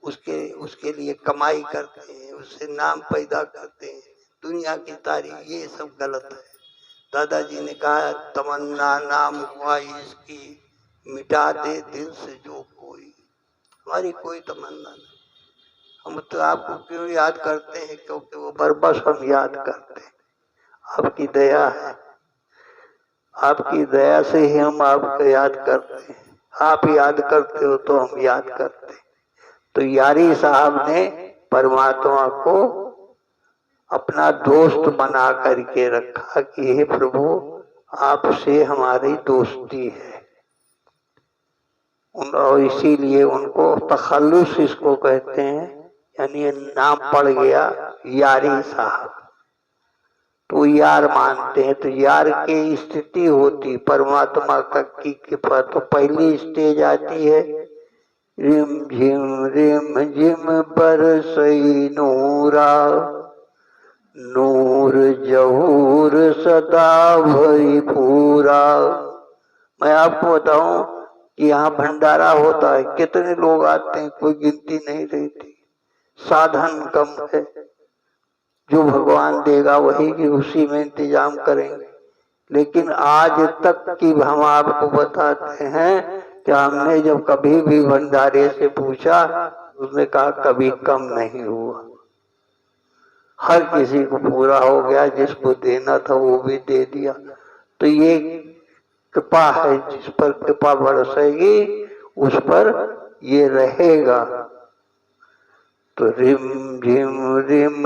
उसके लिए कमाई करते हैं, उससे नाम पैदा करते हैं, दुनिया की तारीफ, ये सब गलत है। दादाजी ने कहा तमन्ना नाम हुआ इसकी, मिटा दे दिल से जो कोई। हमारी कोई तमन्ना नहीं, हम तो आपको क्यों याद करते हैं, क्योंकि वो बरबस हम याद करते हैं। आपकी दया है, आपकी दया से ही हम आपको याद करते हैं। आप याद करते हो तो हम याद करते हैं। तो यारी साहब ने परमात्मा को अपना दोस्त बना करके रखा कि हे प्रभु आपसे हमारी दोस्ती है। और इसीलिए उनको तखल्लुस इसको कहते हैं, यानी नाम पड़ गया यारी साहब। तो यार मानते हैं, तो यार की स्थिति होती परमात्मा तक की कृपा। तो पहली स्टेज आती है रिम झिम बरसई नूरा, नूर जहूर सदा भई पूरा। मैं आपको बताऊं कि यहाँ भंडारा होता है, कितने लोग आते हैं कोई गिनती नहीं रहती। साधन कम है, जो भगवान देगा वही की उसी में इंतजाम करेंगे। लेकिन आज तक की हम आपको बताते हैं कि हमने जब कभी भी भंडारे से पूछा, उसने कहा कभी कम नहीं हुआ, हर किसी को पूरा हो गया, जिसको देना था वो भी दे दिया। तो ये कृपा है, जिस पर कृपा बरसेगी उस पर ये रहेगा। तो रिम झिम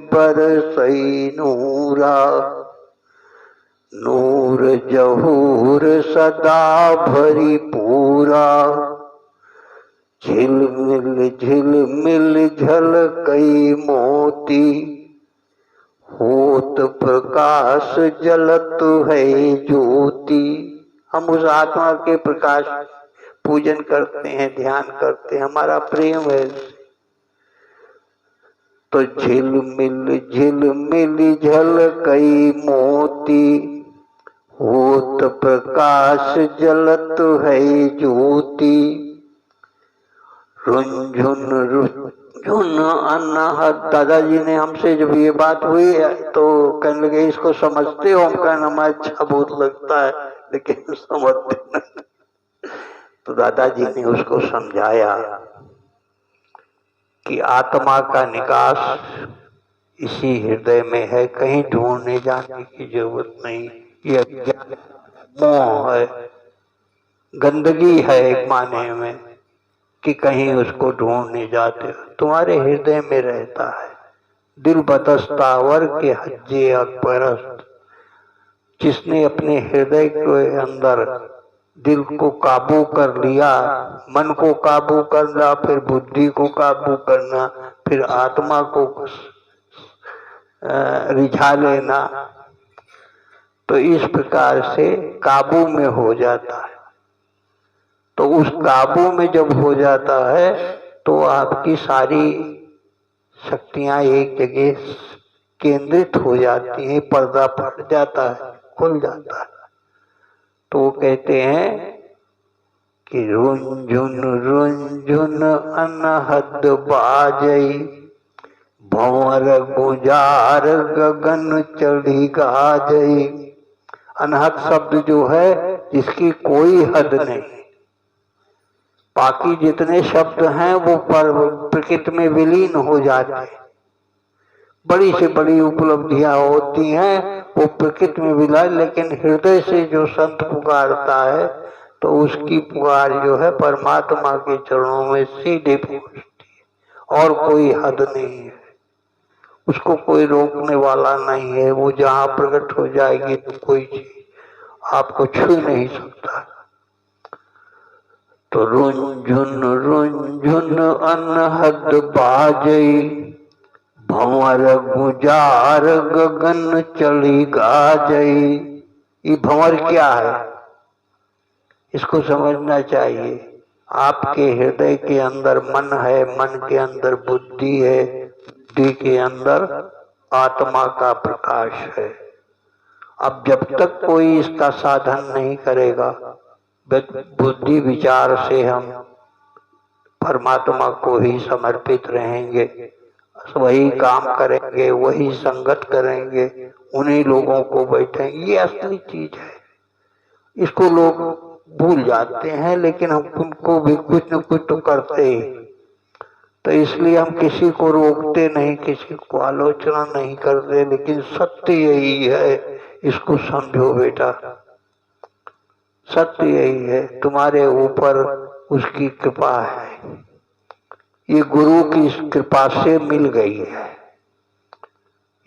बरसई नूरा, नूर जहूर सदा भरी पूरा, झिलमिल झिलमिल झलकई मोती, होत प्रकाश जलत है ज्योति। हम उस आत्मा के प्रकाश पूजन करते हैं, ध्यान करते हैं, हमारा प्रेम है। तो झिलमिल झलकई मोती, होत प्रकाश जलत है ज्योति। रुंझुन रुंझुन अनहद। दादाजी ने हमसे जब ये बात हुई तो कहने लगे इसको समझते हो? हम कहना हमें अच्छा बहुत लगता है लेकिन समझते नहीं। तो दादाजी ने उसको समझाया कि आत्मा का निकास इसी हृदय में है, कहीं ढूंढने जाने की जरूरत नहीं। ये अज्ञान मोह है, गंदगी है एक माने में कि कहीं उसको ढूंढने जाते हो। तुम्हारे हृदय में रहता है। दिल बदस्तावर के हज्जे अकबरस्त। जिसने अपने हृदय के अंदर दिल को काबू कर लिया, मन को काबू करना, फिर बुद्धि को काबू करना, फिर आत्मा को रिझा लेना, तो इस प्रकार से काबू में हो जाता है। तो उस काबू में जब हो जाता है तो आपकी सारी शक्तियां एक जगह केंद्रित हो जाती हैं, पर्दा फट जाता है, खुल जाता है। तो वो कहते हैं कि रुंझुन रुंझुन अनहद बाजई, भंवर गुजार गगन चढ़ी गाजई। अनहद शब्द जो है जिसकी कोई हद नहीं। बाकी जितने शब्द हैं वो प्रकृति में विलीन हो जाते हैं। बड़ी से बड़ी उपलब्धियां होती हैं वो प्रकृति में विलीन, लेकिन हृदय से जो संत पुकारता है तो उसकी पुकार जो है परमात्मा के चरणों में सीधे पहुंचती है और कोई हद नहीं है। उसको कोई रोकने वाला नहीं है। वो जहाँ प्रकट हो जाएगी तो कोई चीज आपको छू नहीं सकता। तो रुंझुन रुंझुन अनहद बाजई, भंवर गुजार गगन चढ़ी गाजई। ये भंवर क्या है इसको समझना चाहिए। आपके हृदय के अंदर मन है, मन के अंदर बुद्धि है, बुद्धि के अंदर आत्मा का प्रकाश है। अब जब तक कोई इसका साधन नहीं करेगा, बुद्धि विचार से हम परमात्मा को ही समर्पित रहेंगे, वही काम करेंगे, वही संगत करेंगे, उन्हीं लोगों को बैठेंगे। ये असली चीज है। इसको लोग भूल जाते हैं, लेकिन हम उनको भी कुछ न कुछ तो करते ही। तो इसलिए हम किसी को रोकते नहीं, किसी को आलोचना नहीं करते, लेकिन सत्य यही है, इसको समझो बेटा। सत्य यही है, तुम्हारे ऊपर उसकी कृपा है। ये गुरु की कृपा से मिल गई है।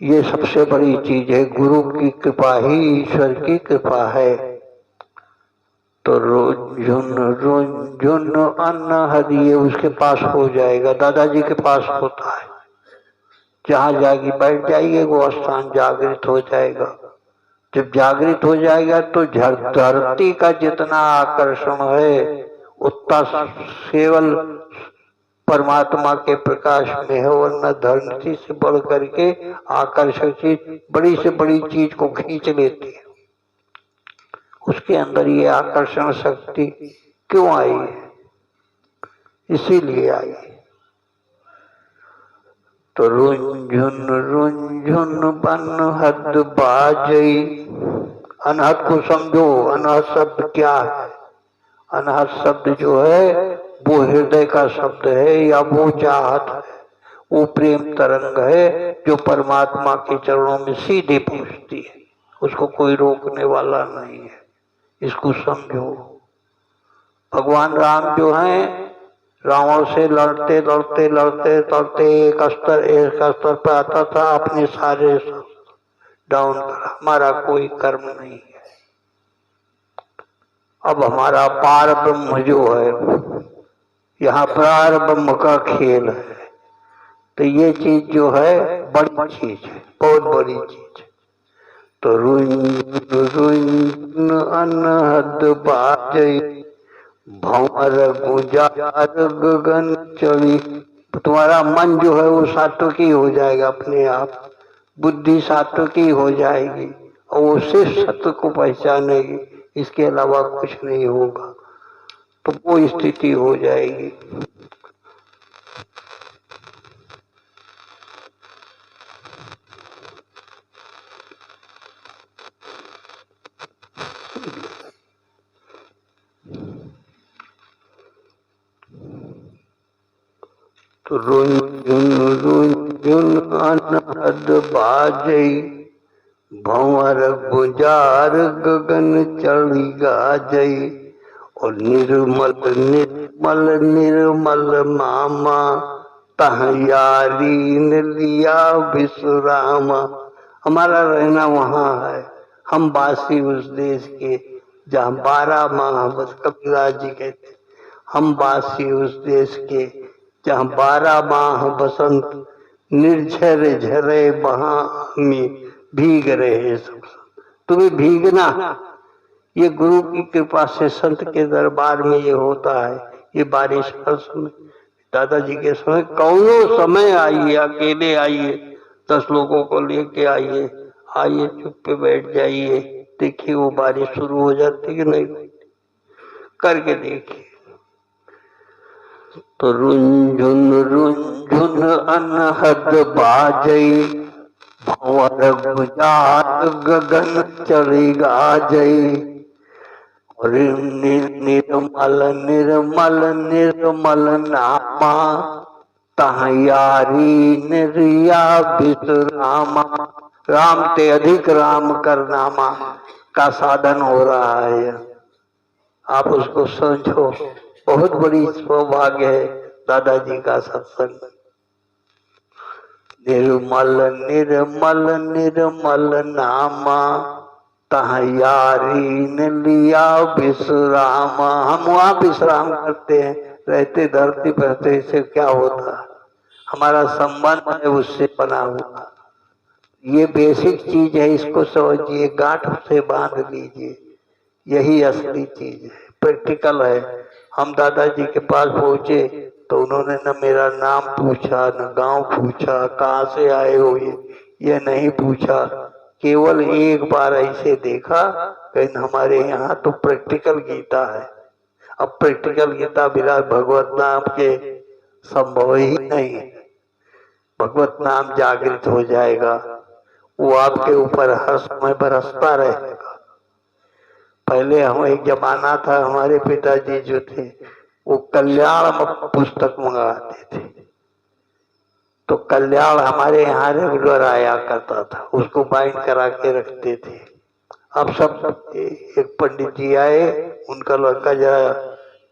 ये सबसे बड़ी चीज है। गुरु की कृपा ही ईश्वर की कृपा है। तो रुंझुन रुंझुन अनहद ये उसके पास हो जाएगा। दादाजी के पास होता है। जहाँ जागी बैठ जाइए वो स्थान जागृत हो जाएगा। जब जागृत हो जाएगा तो धरती का जितना आकर्षण है उतना केवल परमात्मा के प्रकाश में है, वरना धरती से बढ़ करके आकर्षक चीज बड़ी से बड़ी चीज को खींच लेती है। उसके अंदर ये आकर्षण शक्ति क्यों आई है? इसीलिए आई है। तो रुंझुन रुंझुन अनहद बाजई। अनहद को समझो। अनहद शब्द क्या है? अनहद शब्द जो है वो हृदय का शब्द है, या वो चाहत है, वो प्रेम तरंग है जो परमात्मा के चरणों में सीधे पहुंचती है। उसको कोई रोकने वाला नहीं है। इसको समझो। भगवान राम जो हैं रावण से लड़ते लड़ते लड़ते लड़ते एक स्तर पर आता था, अपने सारे डाउन कर। हमारा कोई कर्म नहीं है। अब हमारा पार ब्रह्म जो है, यहाँ पार ब्रह्म का खेल है। तो ये चीज जो है बड़ी चीज है, बहुत बड़ी चीज है। तो रुइन अनहद बाजई भंवर गुजार गगन चढ़ी। तुम्हारा मन जो है वो सात्विकी हो जाएगा अपने आप, बुद्धि सात्विकी हो जाएगी और वो सिर्फ सत्य को पहचानेगी, इसके अलावा कुछ नहीं होगा। तो वो स्थिति हो जाएगी। तो रुन अनहद बाजई भंवर गुजार गगन चढ़ी गाजई। और निर्मल निर्मल निर्मल मामा तह यारी ने लिया विश्राम। हमारा रहना वहाँ है, हम वासी उस देश के जहाँ 12 माह, बस कबीरदास जी कहते हम वासी उस देश के जहाँ 12 माह बसंत निर्झर झरे बहा में भीग रहे सब। तुम्हें भीगना, ये गुरु की कृपा से संत के दरबार में ये होता है। ये बारिश का समय, दादाजी के समय, कौनो समय आइए, अकेले आइए, 10 लोगों को लेके आइए, आइए चुप पे बैठ जाइए, देखिए वो बारिश शुरू हो जाती कि नहीं, करके देखिए। तो रुंझुन अनहद बाजई भंवर गुजार गगन चढ़ी गाजई। और निर्मल निर्मल निर्मल नामा तह यारी निर्या विश्रामा। राम ते अधिक राम कर नामा का साधन हो रहा है। आप उसको समझो, बहुत बड़ी सौभाग्य है दादाजी का सत्संग। निर्मल निर्मल निर्मल नामा तह यारी ने लिया विश्राम। हम वहाँ विश्राम करते हैं, रहते धरती पर, तो इससे क्या होता, हमारा संबंध है उससे बना हुआ। ये बेसिक चीज है, इसको समझिए, गांठ से बांध लीजिए, यही असली चीज है, प्रैक्टिकल है। हम दादाजी के पास पहुंचे तो उन्होंने न मेरा नाम पूछा, न गांव पूछा, कहाँ से आए हो, ये नहीं पूछा। केवल एक बार ऐसे देखा कि हमारे यहाँ तो प्रैक्टिकल गीता है। अब प्रैक्टिकल गीता बिना भगवत नाम के संभव ही नहीं है। भगवत नाम जागृत हो जाएगा, वो आपके ऊपर हर समय बरसता रहेगा। पहले हम, एक जमाना था, हमारे पिताजी जो थे वो कल्याण पुस्तक मंगाते थे, तो कल्याण हमारे यहाँ रेगुलर आया करता था, उसको बाइंड करा के रखते थे। अब सब, एक पंडित जी आए, उनका लड़का जरा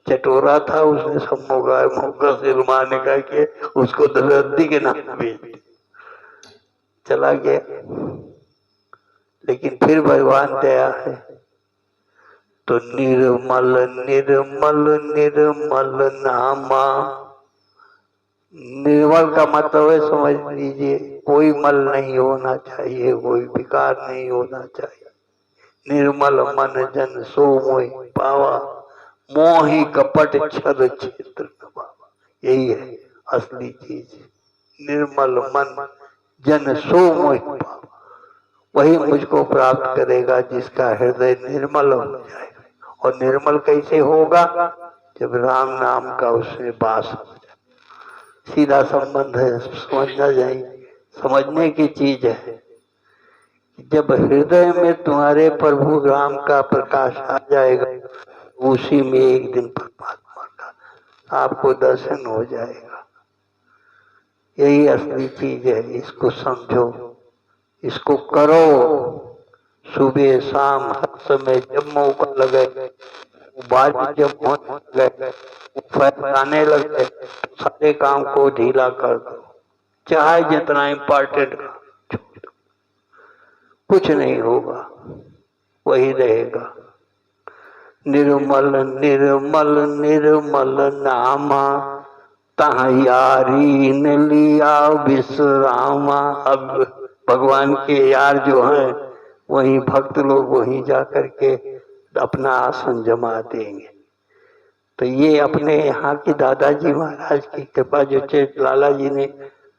चटोरा था, उसने सब मोगा से रुमाने करके उसको दरअदी के नाम भेज चला गया। लेकिन फिर भगवान दया है, तो निर्मल निर्मल निर्मल नामा। निर्मल का मतलब है, समझ लीजिए, कोई मल नहीं होना चाहिए, कोई विकार नहीं होना चाहिए। निर्मल मन जन सो मोहि पावा, मोहि कपट छल क्षेत्र बाबा। यही है असली चीज, निर्मल मन जन सो मोहि पावा। वही मुझको प्राप्त करेगा जिसका हृदय निर्मल हो जाएगा। और निर्मल कैसे होगा, जब राम नाम का उसमें वास हो जाए। सीधा संबंध है, समझना चाहिए, समझने की चीज है। जब हृदय में तुम्हारे प्रभु राम का प्रकाश आ जाएगा, उसी में एक दिन परमात्मा का आपको दर्शन हो जाएगा। यही असली चीज है, इसको समझो, इसको करो। सुबह शाम हर समय जब मौका लगे, बारिश जब होने लगे, फैलाने लगे, सारे काम को ढीला कर दो, चाहे जितना इम्पोर्टेंट कुछ नहीं होगा, वही रहेगा। निर्मल निर्मल निर्मल नामा तहाँ यारी न लिया विश्रामा। अब भगवान के यार जो हैं वहीं भक्त लोग वहीं जा करके अपना आसन जमा देंगे। तो ये अपने यहाँ की दादाजी महाराज की कृपा, जो चेत लाला जी ने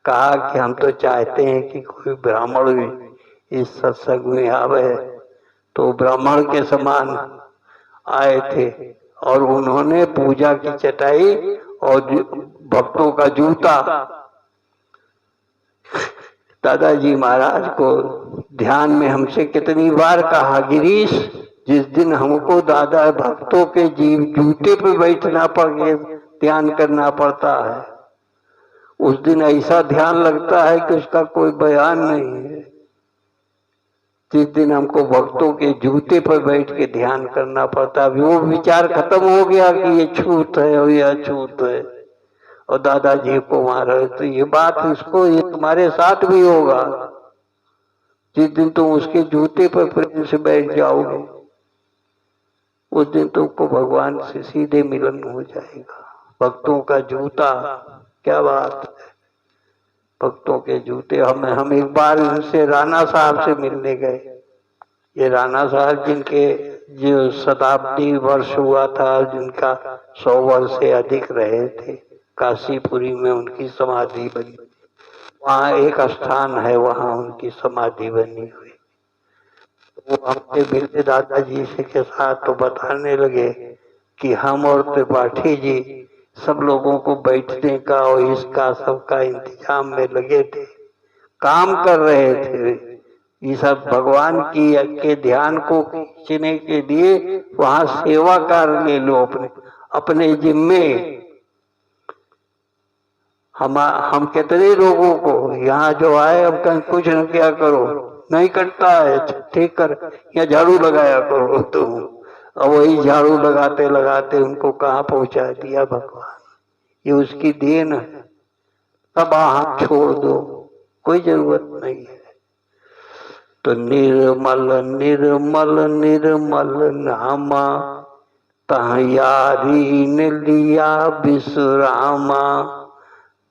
कहा कि हम तो चाहते हैं कि कोई ब्राह्मण भी इस सत्संग में आवे, तो ब्राह्मण के समान आए थे और उन्होंने पूजा की चटाई और भक्तों का जूता दादाजी महाराज को ध्यान में हमसे कितनी बार कहा, गिरीश जिस दिन हमको दादा भक्तों के जूते पे बैठना पड़ गया, ध्यान करना पड़ता है, उस दिन ऐसा ध्यान लगता है कि उसका कोई बयान नहीं है। जिस दिन हमको भक्तों के जूते पर बैठ के ध्यान करना पड़ता है, वो विचार खत्म हो गया कि ये छूत है और ये अछूत है और दादाजी को मारा। तो ये बात इसको, ये तुम्हारे साथ भी होगा जिस दिन तुम उसके जूते पर प्रेम से बैठ जाओगे, उस दिन तुमको भगवान से सीधे मिलन हो जाएगा। भक्तों का जूता, क्या बात है, भक्तों के जूते। हम एक बार इनसे राणा साहब से मिलने गए। ये राणा साहब जिनके जो शताब्दी वर्ष हुआ था, जिनका 100 वर्ष से अधिक रहे थे, काशीपुरी में उनकी समाधि बनी, वहाँ एक स्थान है, वहाँ उनकी समाधि बनी हुई। वो हमसे मिलते दादाजी से के साथ तो बताने लगे कि हम और त्रिपाठी जी सब लोगों को बैठने का और इसका सबका इंतजाम में लगे थे, काम कर रहे थे। ये सब भगवान की के ध्यान को खींचने के लिए वहाँ सेवा कर ले लो अपने जिम्मे। हम कितने लोगों को यहाँ जो आए, अब कहीं कुछ न क्या करो, नहीं करता है, ठीक कर, या झाड़ू लगाया करो। तो अब वही झाड़ू लगाते लगाते उनको कहाँ पहुंचा दिया भगवान। ये उसकी देन है, सब हाथ छोड़ दो, कोई जरूरत नहीं है। तो निर्मल निर्मल निर्मल नामा, तह यारी ने लिया विश्रामा,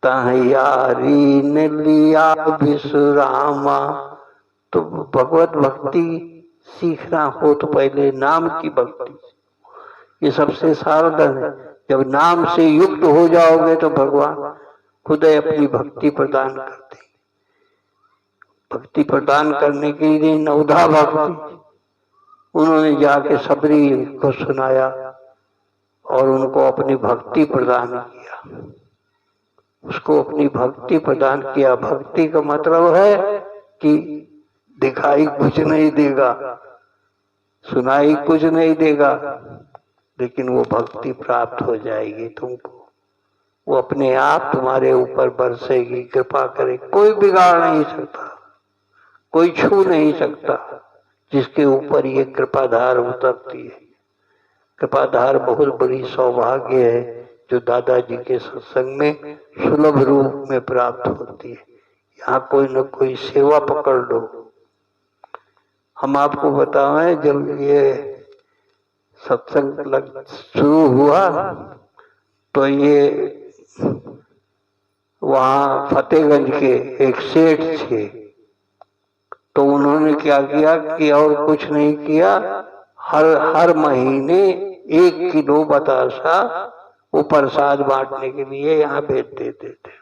तह यारी ने लिया विश्रामा। तो भगवत भक्ति सीखना हो तो पहले नाम की भक्ति, ये सबसे साधन है। जब नाम से युक्त हो जाओगे तो भगवान खुद अपनी भक्ति प्रदान करते हैं। भक्ति प्रदान करने के लिए नवधा भक्ति उन्होंने जाके सबरी को सुनाया और उनको अपनी भक्ति प्रदान किया, उसको अपनी भक्ति प्रदान किया। भक्ति का मतलब है कि दिखाई कुछ नहीं देगा, सुनाई कुछ नहीं देगा, लेकिन वो भक्ति प्राप्त हो जाएगी तुमको। वो अपने आप तुम्हारे ऊपर बरसेगी, कृपा करे। कोई बिगाड़ नहीं सकता, कोई छू नहीं सकता जिसके ऊपर ये कृपाधार उतरती है। कृपाधार बहुत बड़ी सौभाग्य है जो दादाजी के सत्संग में सुलभ रूप में प्राप्त होती है। यहाँ कोई न कोई सेवा पकड़ लो। हम आपको बताएं, जब ये सत्संग शुरू हुआ तो ये वहाँ फतेहगंज के एक सेठ थे, तो उन्होंने क्या किया कि और कुछ नहीं किया, हर महीने 1 किलो बतासा वो प्रसाद बांटने के लिए यहाँ भेज देते थे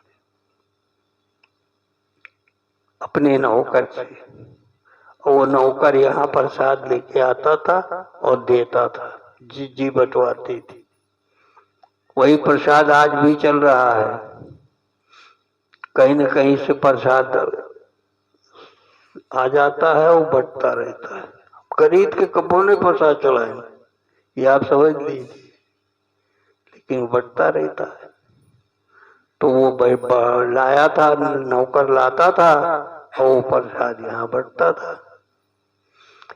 अपने नौकर से। वो नौकर यहाँ प्रसाद लेके आता था और देता था, जी बंटवाती थी। वही प्रसाद आज भी चल रहा है, कहीं न कहीं से प्रसाद आ जाता है, वो बढ़ता रहता है। खरीद के कपड़ों ने प्रसाद चलाए, ये आप समझ लीजिए, लेकिन बढ़ता रहता है। तो वो लाया था, नौकर लाता था और वो प्रसाद यहाँ बढ़ता था।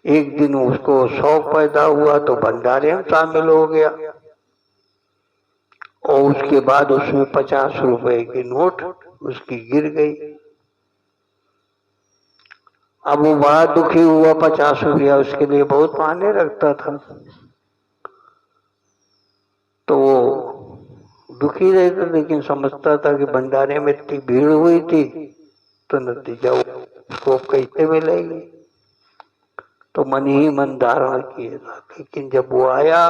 एक दिन उसको शौक पैदा हुआ तो भंडारे में शामिल हो गया और उसके बाद उसमें 50 रुपए की नोट उसकी गिर गई। अब वो बड़ा दुखी हुआ, 50 रुपया उसके लिए बहुत मायने रखता था। तो वो दुखी रहता, लेकिन समझता था कि भंडारे में इतनी भीड़ हुई थी तो नतीजा उसको कैसे मिलेगी, तो मन ही मन धारण किया था। लेकिन जब वो आया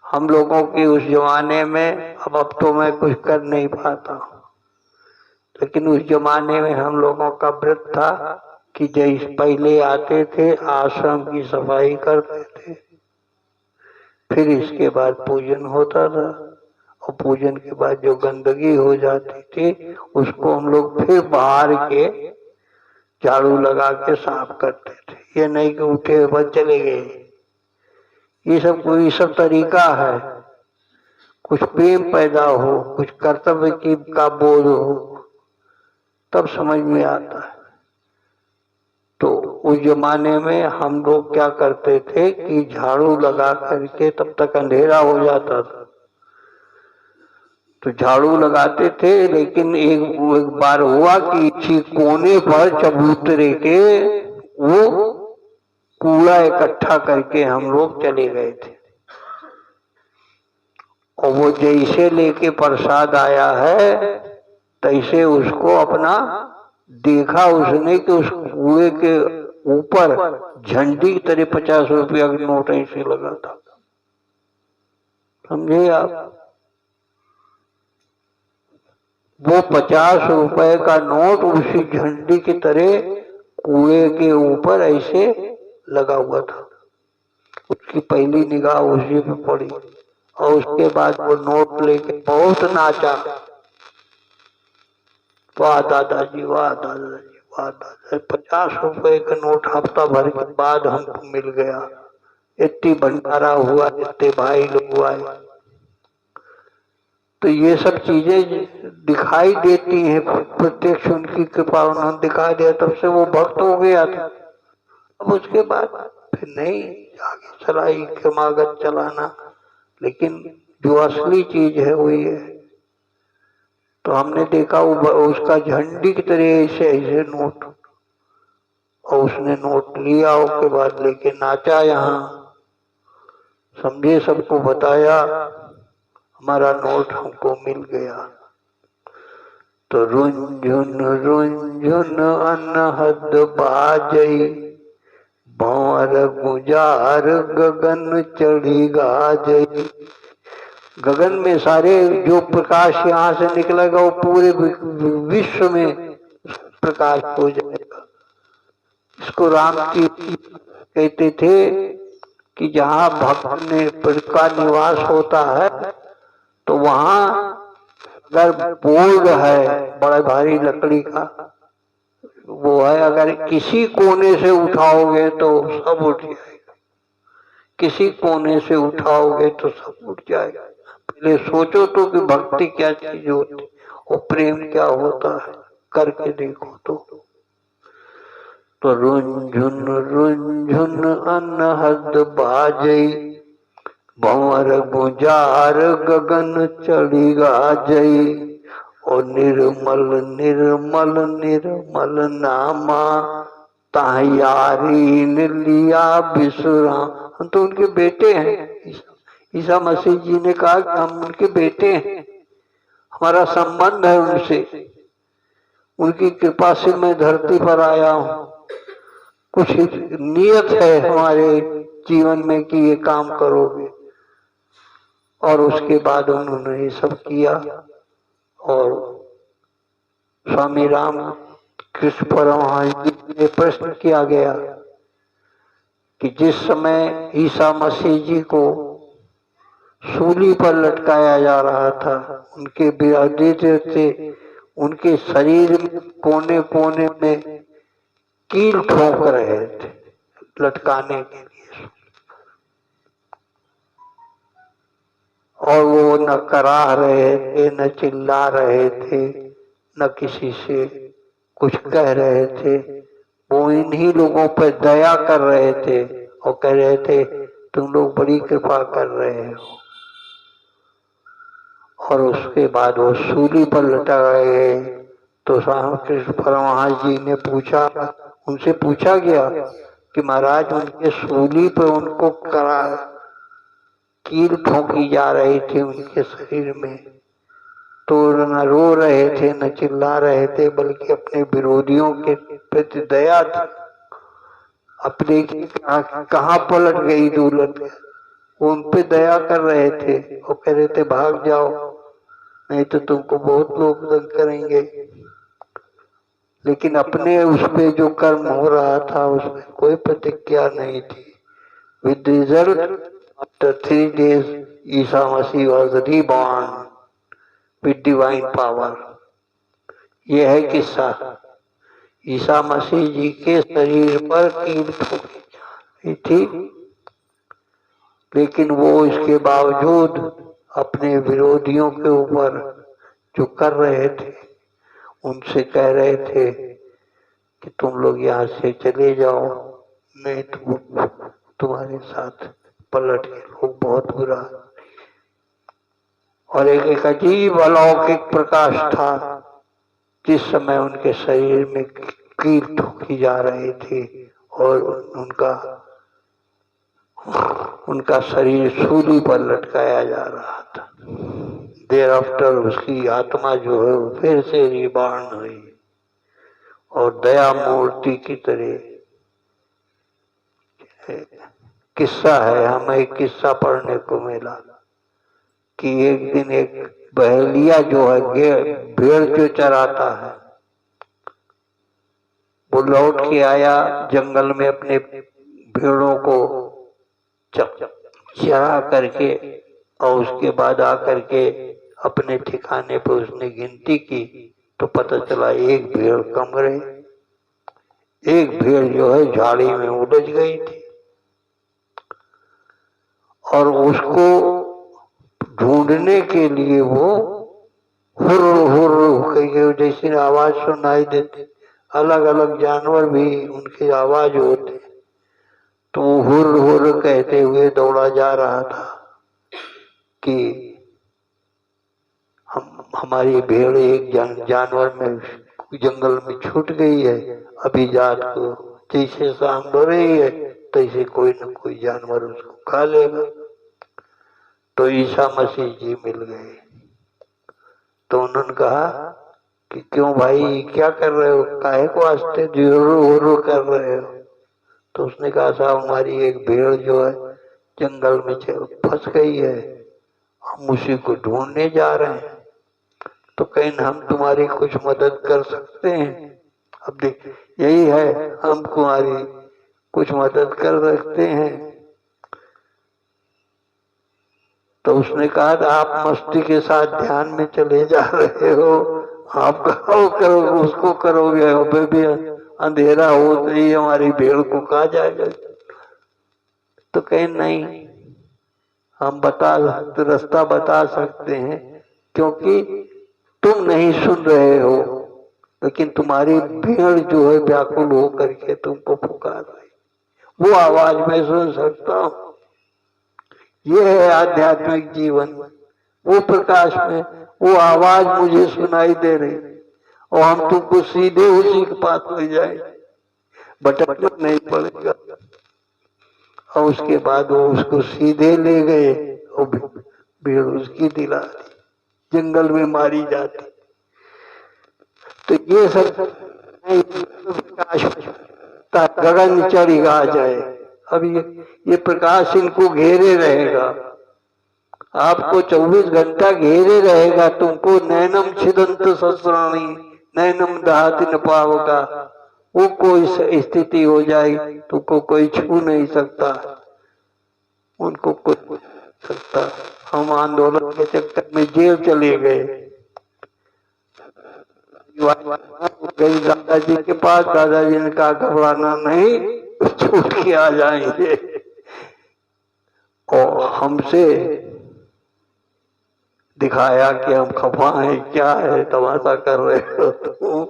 हम लोगों की उस जमाने में, अब तो मैं कुछ कर नहीं पाता, लेकिन उस जमाने में हम लोगों का व्रत था कि जैसे पहले आते थे आश्रम की सफाई करते थे, फिर इसके बाद पूजन होता था, और पूजन के बाद जो गंदगी हो जाती थी उसको हम लोग फिर बाहर के झाड़ू लगा के साफ करते थे। ये नहीं कि उठे बस चले गए, ये सब तरीका है। कुछ प्रेम पैदा हो, कुछ कर्तव्य की का बोध हो, तब समझ में आता है। तो उस जमाने में हम लोग क्या करते थे कि झाड़ू लगा करके, तब तक अंधेरा हो जाता था तो झाड़ू लगाते थे, लेकिन एक बार हुआ कि इसी कोने पर चबूतरे के वो कूड़ा इकट्ठा करके हम लोग चले गए थे, और वो जैसे लेके प्रसाद आया है तैसे उसको अपना देखा उसने कि उस कुएं के ऊपर झंडी की तरह 50 रुपया का नोट ऐसे लगा था। समझे आप? वो 50 रुपए का नोट उसी झंडी की तरह कुएं के ऊपर ऐसे लगा हुआ था। उसकी पहली निगाह उसी पे पड़ी, और उसके बाद वो नोट लेके बहुत नाचा, वाह दादाजी, वाह दादाजी, वाह दादाजी। 50 रुपए का नोट हफ्ता भर के बाद हमको मिल गया। इतनी भंडारा हुआ, इतने भाई लोग आए। तो ये सब चीजें दिखाई देती हैं, प्रत्यक्ष उनकी कृपा उन्होंने दिखा दिया, तब से वो भक्त हो गया था। अब उसके बाद फिर नहीं आगे चला ही क्रमागत चलाना, लेकिन जो असली चीज है वो ये है। तो हमने देखा उसका झंडी की तरह ऐसे ऐसे नोट, और उसने नोट लिया, उसके बाद लेके नाचा यहाँ, समझे, सबको बताया हमारा नोट हमको मिल गया। तो रुंझुन रुंझुन अनहद बाजई, भंवर गुजार गगन चढ़ी गाजई। गगन में सारे जो प्रकाश यहाँ से निकलेगा वो पूरे विश्व में प्रकाश हो जाएगा। इसको राम की कहते थे कि जहाँ भक्त ने का निवास होता है तो वहाँ अगर बोर्ड है बड़ा भारी लकड़ी का, वो है, अगर किसी कोने से उठाओगे तो सब उठ जाएगा, किसी कोने से उठाओगे तो सब उठ जाएगा। पहले सोचो तो कि भक्ति क्या चीज होती और प्रेम क्या होता है, करके देखो तो रुंझुन रुंझुन अनहद बाजई, भंवर गुजार गगन चढ़ी गाजई। और निर्मल निर्मल निर्मल नामा, ताहियारी ने लिया विश्राम। हम तो उनके बेटे हैं। ईसा मसीह जी ने कहा कि हम उनके बेटे हैं, हमारा संबंध है उनसे, उनकी कृपा से मैं धरती पर आया हूँ। कुछ नियत है हमारे जीवन में कि ये काम करोगे, और उसके बाद उन्होंने ये सब किया। और स्वामी राम कृष्ण परमहंस जी ने प्रश्न किया गया कि जिस समय ईसा मसीह जी को सूली पर लटकाया जा रहा था, उनके विरोधी थे, उनके शरीर में कोने कोने में कील ठोक रहे थे लटकाने के लिए, और वो न कराह रहे थे, न चिल्ला रहे थे, न किसी से कुछ कह रहे थे। वो इन्हीं लोगों पर दया कर रहे थे और कह रहे थे तुम लोग बड़ी कृपा कर रहे हो। और उसके बाद वो सूली पर लटकाए गए। तो स्वामी कृष्ण परमहंस जी ने पूछा, उनसे पूछा गया कि महाराज उनके सूली पर उनको करा कील ठोकी जा रही थी उनके शरीर में, तो न रो रहे थे न चिल्ला रहे थे, बल्कि अपने विरोधियों के प्रति दया थी। अपने कहाँ पलट गई दौलत, वो उन पे दया कर रहे थे और कह रहे थे भाग जाओ नहीं तो तुमको बहुत लोग तंग करेंगे। लेकिन अपने उस पे जो कर्म हो रहा था उसमें कोई प्रतिक्रिया नहीं थी। With result after 3 days Isa Masih was reborn with divine power. यह है किस्सा। ईसा मसीह जी के शरीर पर कील ठोकी थी, लेकिन वो इसके बावजूद अपने विरोधियों के ऊपर जो कर रहे थे उनसे कह रहे थे कि तुम लोग यहाँ से चले जाओ, नहीं तो तुम्हारे साथ पलट के लोग बहुत बुरा। और एक अजीब अलौकिक प्रकाश था जिस समय उनके शरीर में कील ठोकी जा रही थी और उनका शरीर सूली पर लटकाया जा रहा था। देर आफ्टर उसकी आत्मा जो है वो फिर से रिबॉर्न हुई और दया मूर्ति की तरह। किस्सा है, हमें एक किस्सा पढ़ने को मिला कि एक दिन एक बहेलिया जो है भेड़ जो चराता है, वो लौट के आया जंगल में अपने भेड़ों को चरा करके, और उसके बाद आकर के अपने ठिकाने पर उसने गिनती की तो पता चला एक भेड़ कम रही, एक भेड़ जो है झाड़ी में उलझ गई थी। और उसको ढूंढने के लिए वो हुर्र हुर्र करके जैसी आवाज सुनाई देती, अलग अलग जानवर भी उनकी आवाज होती, तो हुर्र हुर्र कहते हुए दौड़ा जा रहा था कि हमारी भेड़ एक जानवर में जंगल में छूट गई है, अभी जात को जैसे शाम हो रही है तैसे कोई न कोई जानवर उसको खा लेगा। तो ईसा मसीह जी मिल गए, तो उन्होंने कहा कि क्यों भाई क्या कर रहे हो, काहे को आस्ते हुर्र कर रहे हो। तो उसने कहा साहब हमारी एक भेड़ जो है जंगल में फंस गई है, हम उसी को ढूंढने जा रहे हैं, तो कहीं हम तुम्हारी कुछ मदद कर सकते हैं। अब देख यही है, हम तुम्हारी कुछ मदद कर सकते हैं। तो उसने कहा था आप मस्ती के साथ ध्यान में चले जा रहे हो, आप करो उसको करोगे, अभी भी अंधेरा हो तो ही हमारी भेड़ को खा जाएगा। तो कहीं नहीं, हम रास्ता बता सकते हैं, क्योंकि तुम नहीं सुन रहे हो लेकिन तुम्हारी भेड़ जो है व्याकुल हो करके तुमको पुकार रही, वो आवाज मैं सुन सकता हूँ। ये है आध्यात्मिक जीवन, वो प्रकाश में वो आवाज मुझे सुनाई दे रही और हम तुमको सीधे उसी के पास ले जाए, भटकना नहीं पड़ेगा। और उसके बाद वो उसको सीधे ले गए और भीड़ उसकी दिला दी, जंगल में मारी जाती। तो ये सब प्रकाश गगन चढ़ी आ जाए, अब ये प्रकाश इनको घेरे रहेगा, आपको 24 घंटा घेरे रहेगा। तुमको नैनम छिदंत सस्राणी नैनम दहाति न पावका, वो कोई स्थिति हो जाएगी तुमको कोई छू नहीं सकता, उनको कोई सकता। हम आंदोलन के चक्कर में जेल चले गए, गई दादाजी के पास, दादाजी ने कहा घबराना नहीं, छूट के आ जाएंगे। और हमसे दिखाया कि हम खफा हैं, क्या है तमाशा कर रहे हो तुम।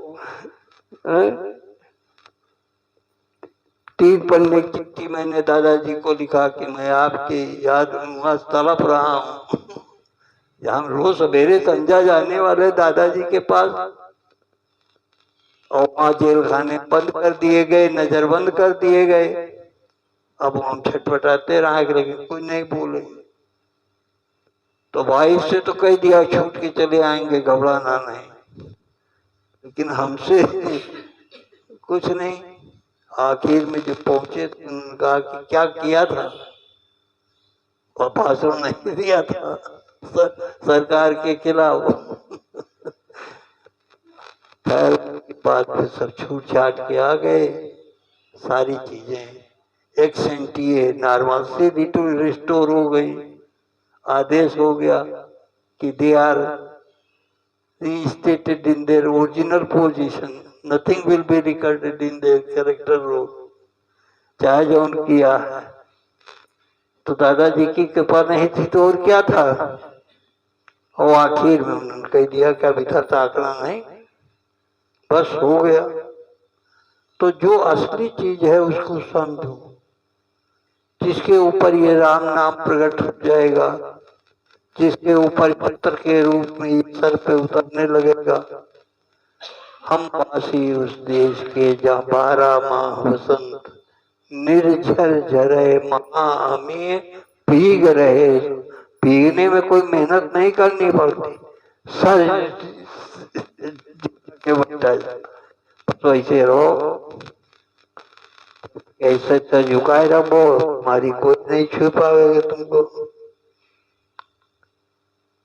3 पन्ने की चिट्ठी मैंने दादाजी को लिखा कि मैं आपकी याद में तड़प रहा हूँ। हम रोज सवेरे संध्या जाने वाले दादाजी के पास, और वहां जेल खाने बंद कर दिए गए, नजरबंद कर दिए गए। अब हम छटपटाते रहे लेकिन कोई नहीं बोले। तो भाई से तो कह दिया छूट के चले आएंगे, घबराना नहीं, लेकिन हमसे कुछ नहीं। आखिर में जब पहुंचे तो उन्होंने कहा कि क्या किया था, और भाषण नहीं दिया था सरकार के खिलाफ। खैर उसके बाद फिर सब छूट छाट के आ गए, सारी चीजें एक्स एंटी नॉर्मल से रिस्टोर हो गई। आदेश हो गया कि they are reinstated in their original position, nothing will be recorded in their character roll, चाहे जो उन किया। तो दादाजी की कृपा नहीं थी तो और क्या था। और आखिर में उन्होंने कह दिया कि अभी तक आंकड़ा नहीं, बस हो गया। तो जो असली चीज है उसको समझो, जिसके ऊपर ये राम नाम प्रकट हो जाएगा, जिसके ऊपर पत्थर के रूप में ये सर पे उतरने लगेगा। हम वासी उस देश के जहाँ 12 माह वसंत निर्झर झरे महाअमी भीग रहे। भीगने में कोई मेहनत नहीं करनी पड़ती, सर के बच्चा तो ऐसे रहो, ऐसे सर झुकाए रहो, हमारी कोई नहीं छू पाएगा तुमको।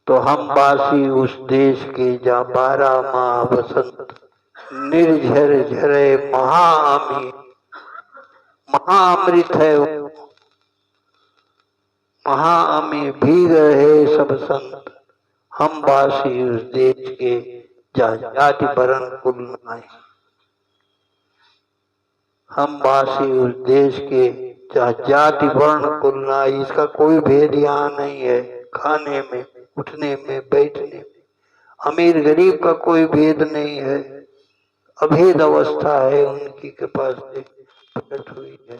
तो हम वासी उस देश के जहाँ 12 माह वसंत निर्झर झरे महाअमी, महाअमृत है वो, महाअमी भीग रहे सब संत। हम वासी उस देश के जहाँ जाति वर्ण कुल नाय, हम वासी उस देश के जहाँ जाति वर्ण कुल नाय। इसका कोई भेद यहाँ नहीं है, खाने में, उठने में, बैठने में, अमीर गरीब का कोई भेद नहीं है। अभेद अवस्था है, उनकी कृपा से प्रकट हुई है।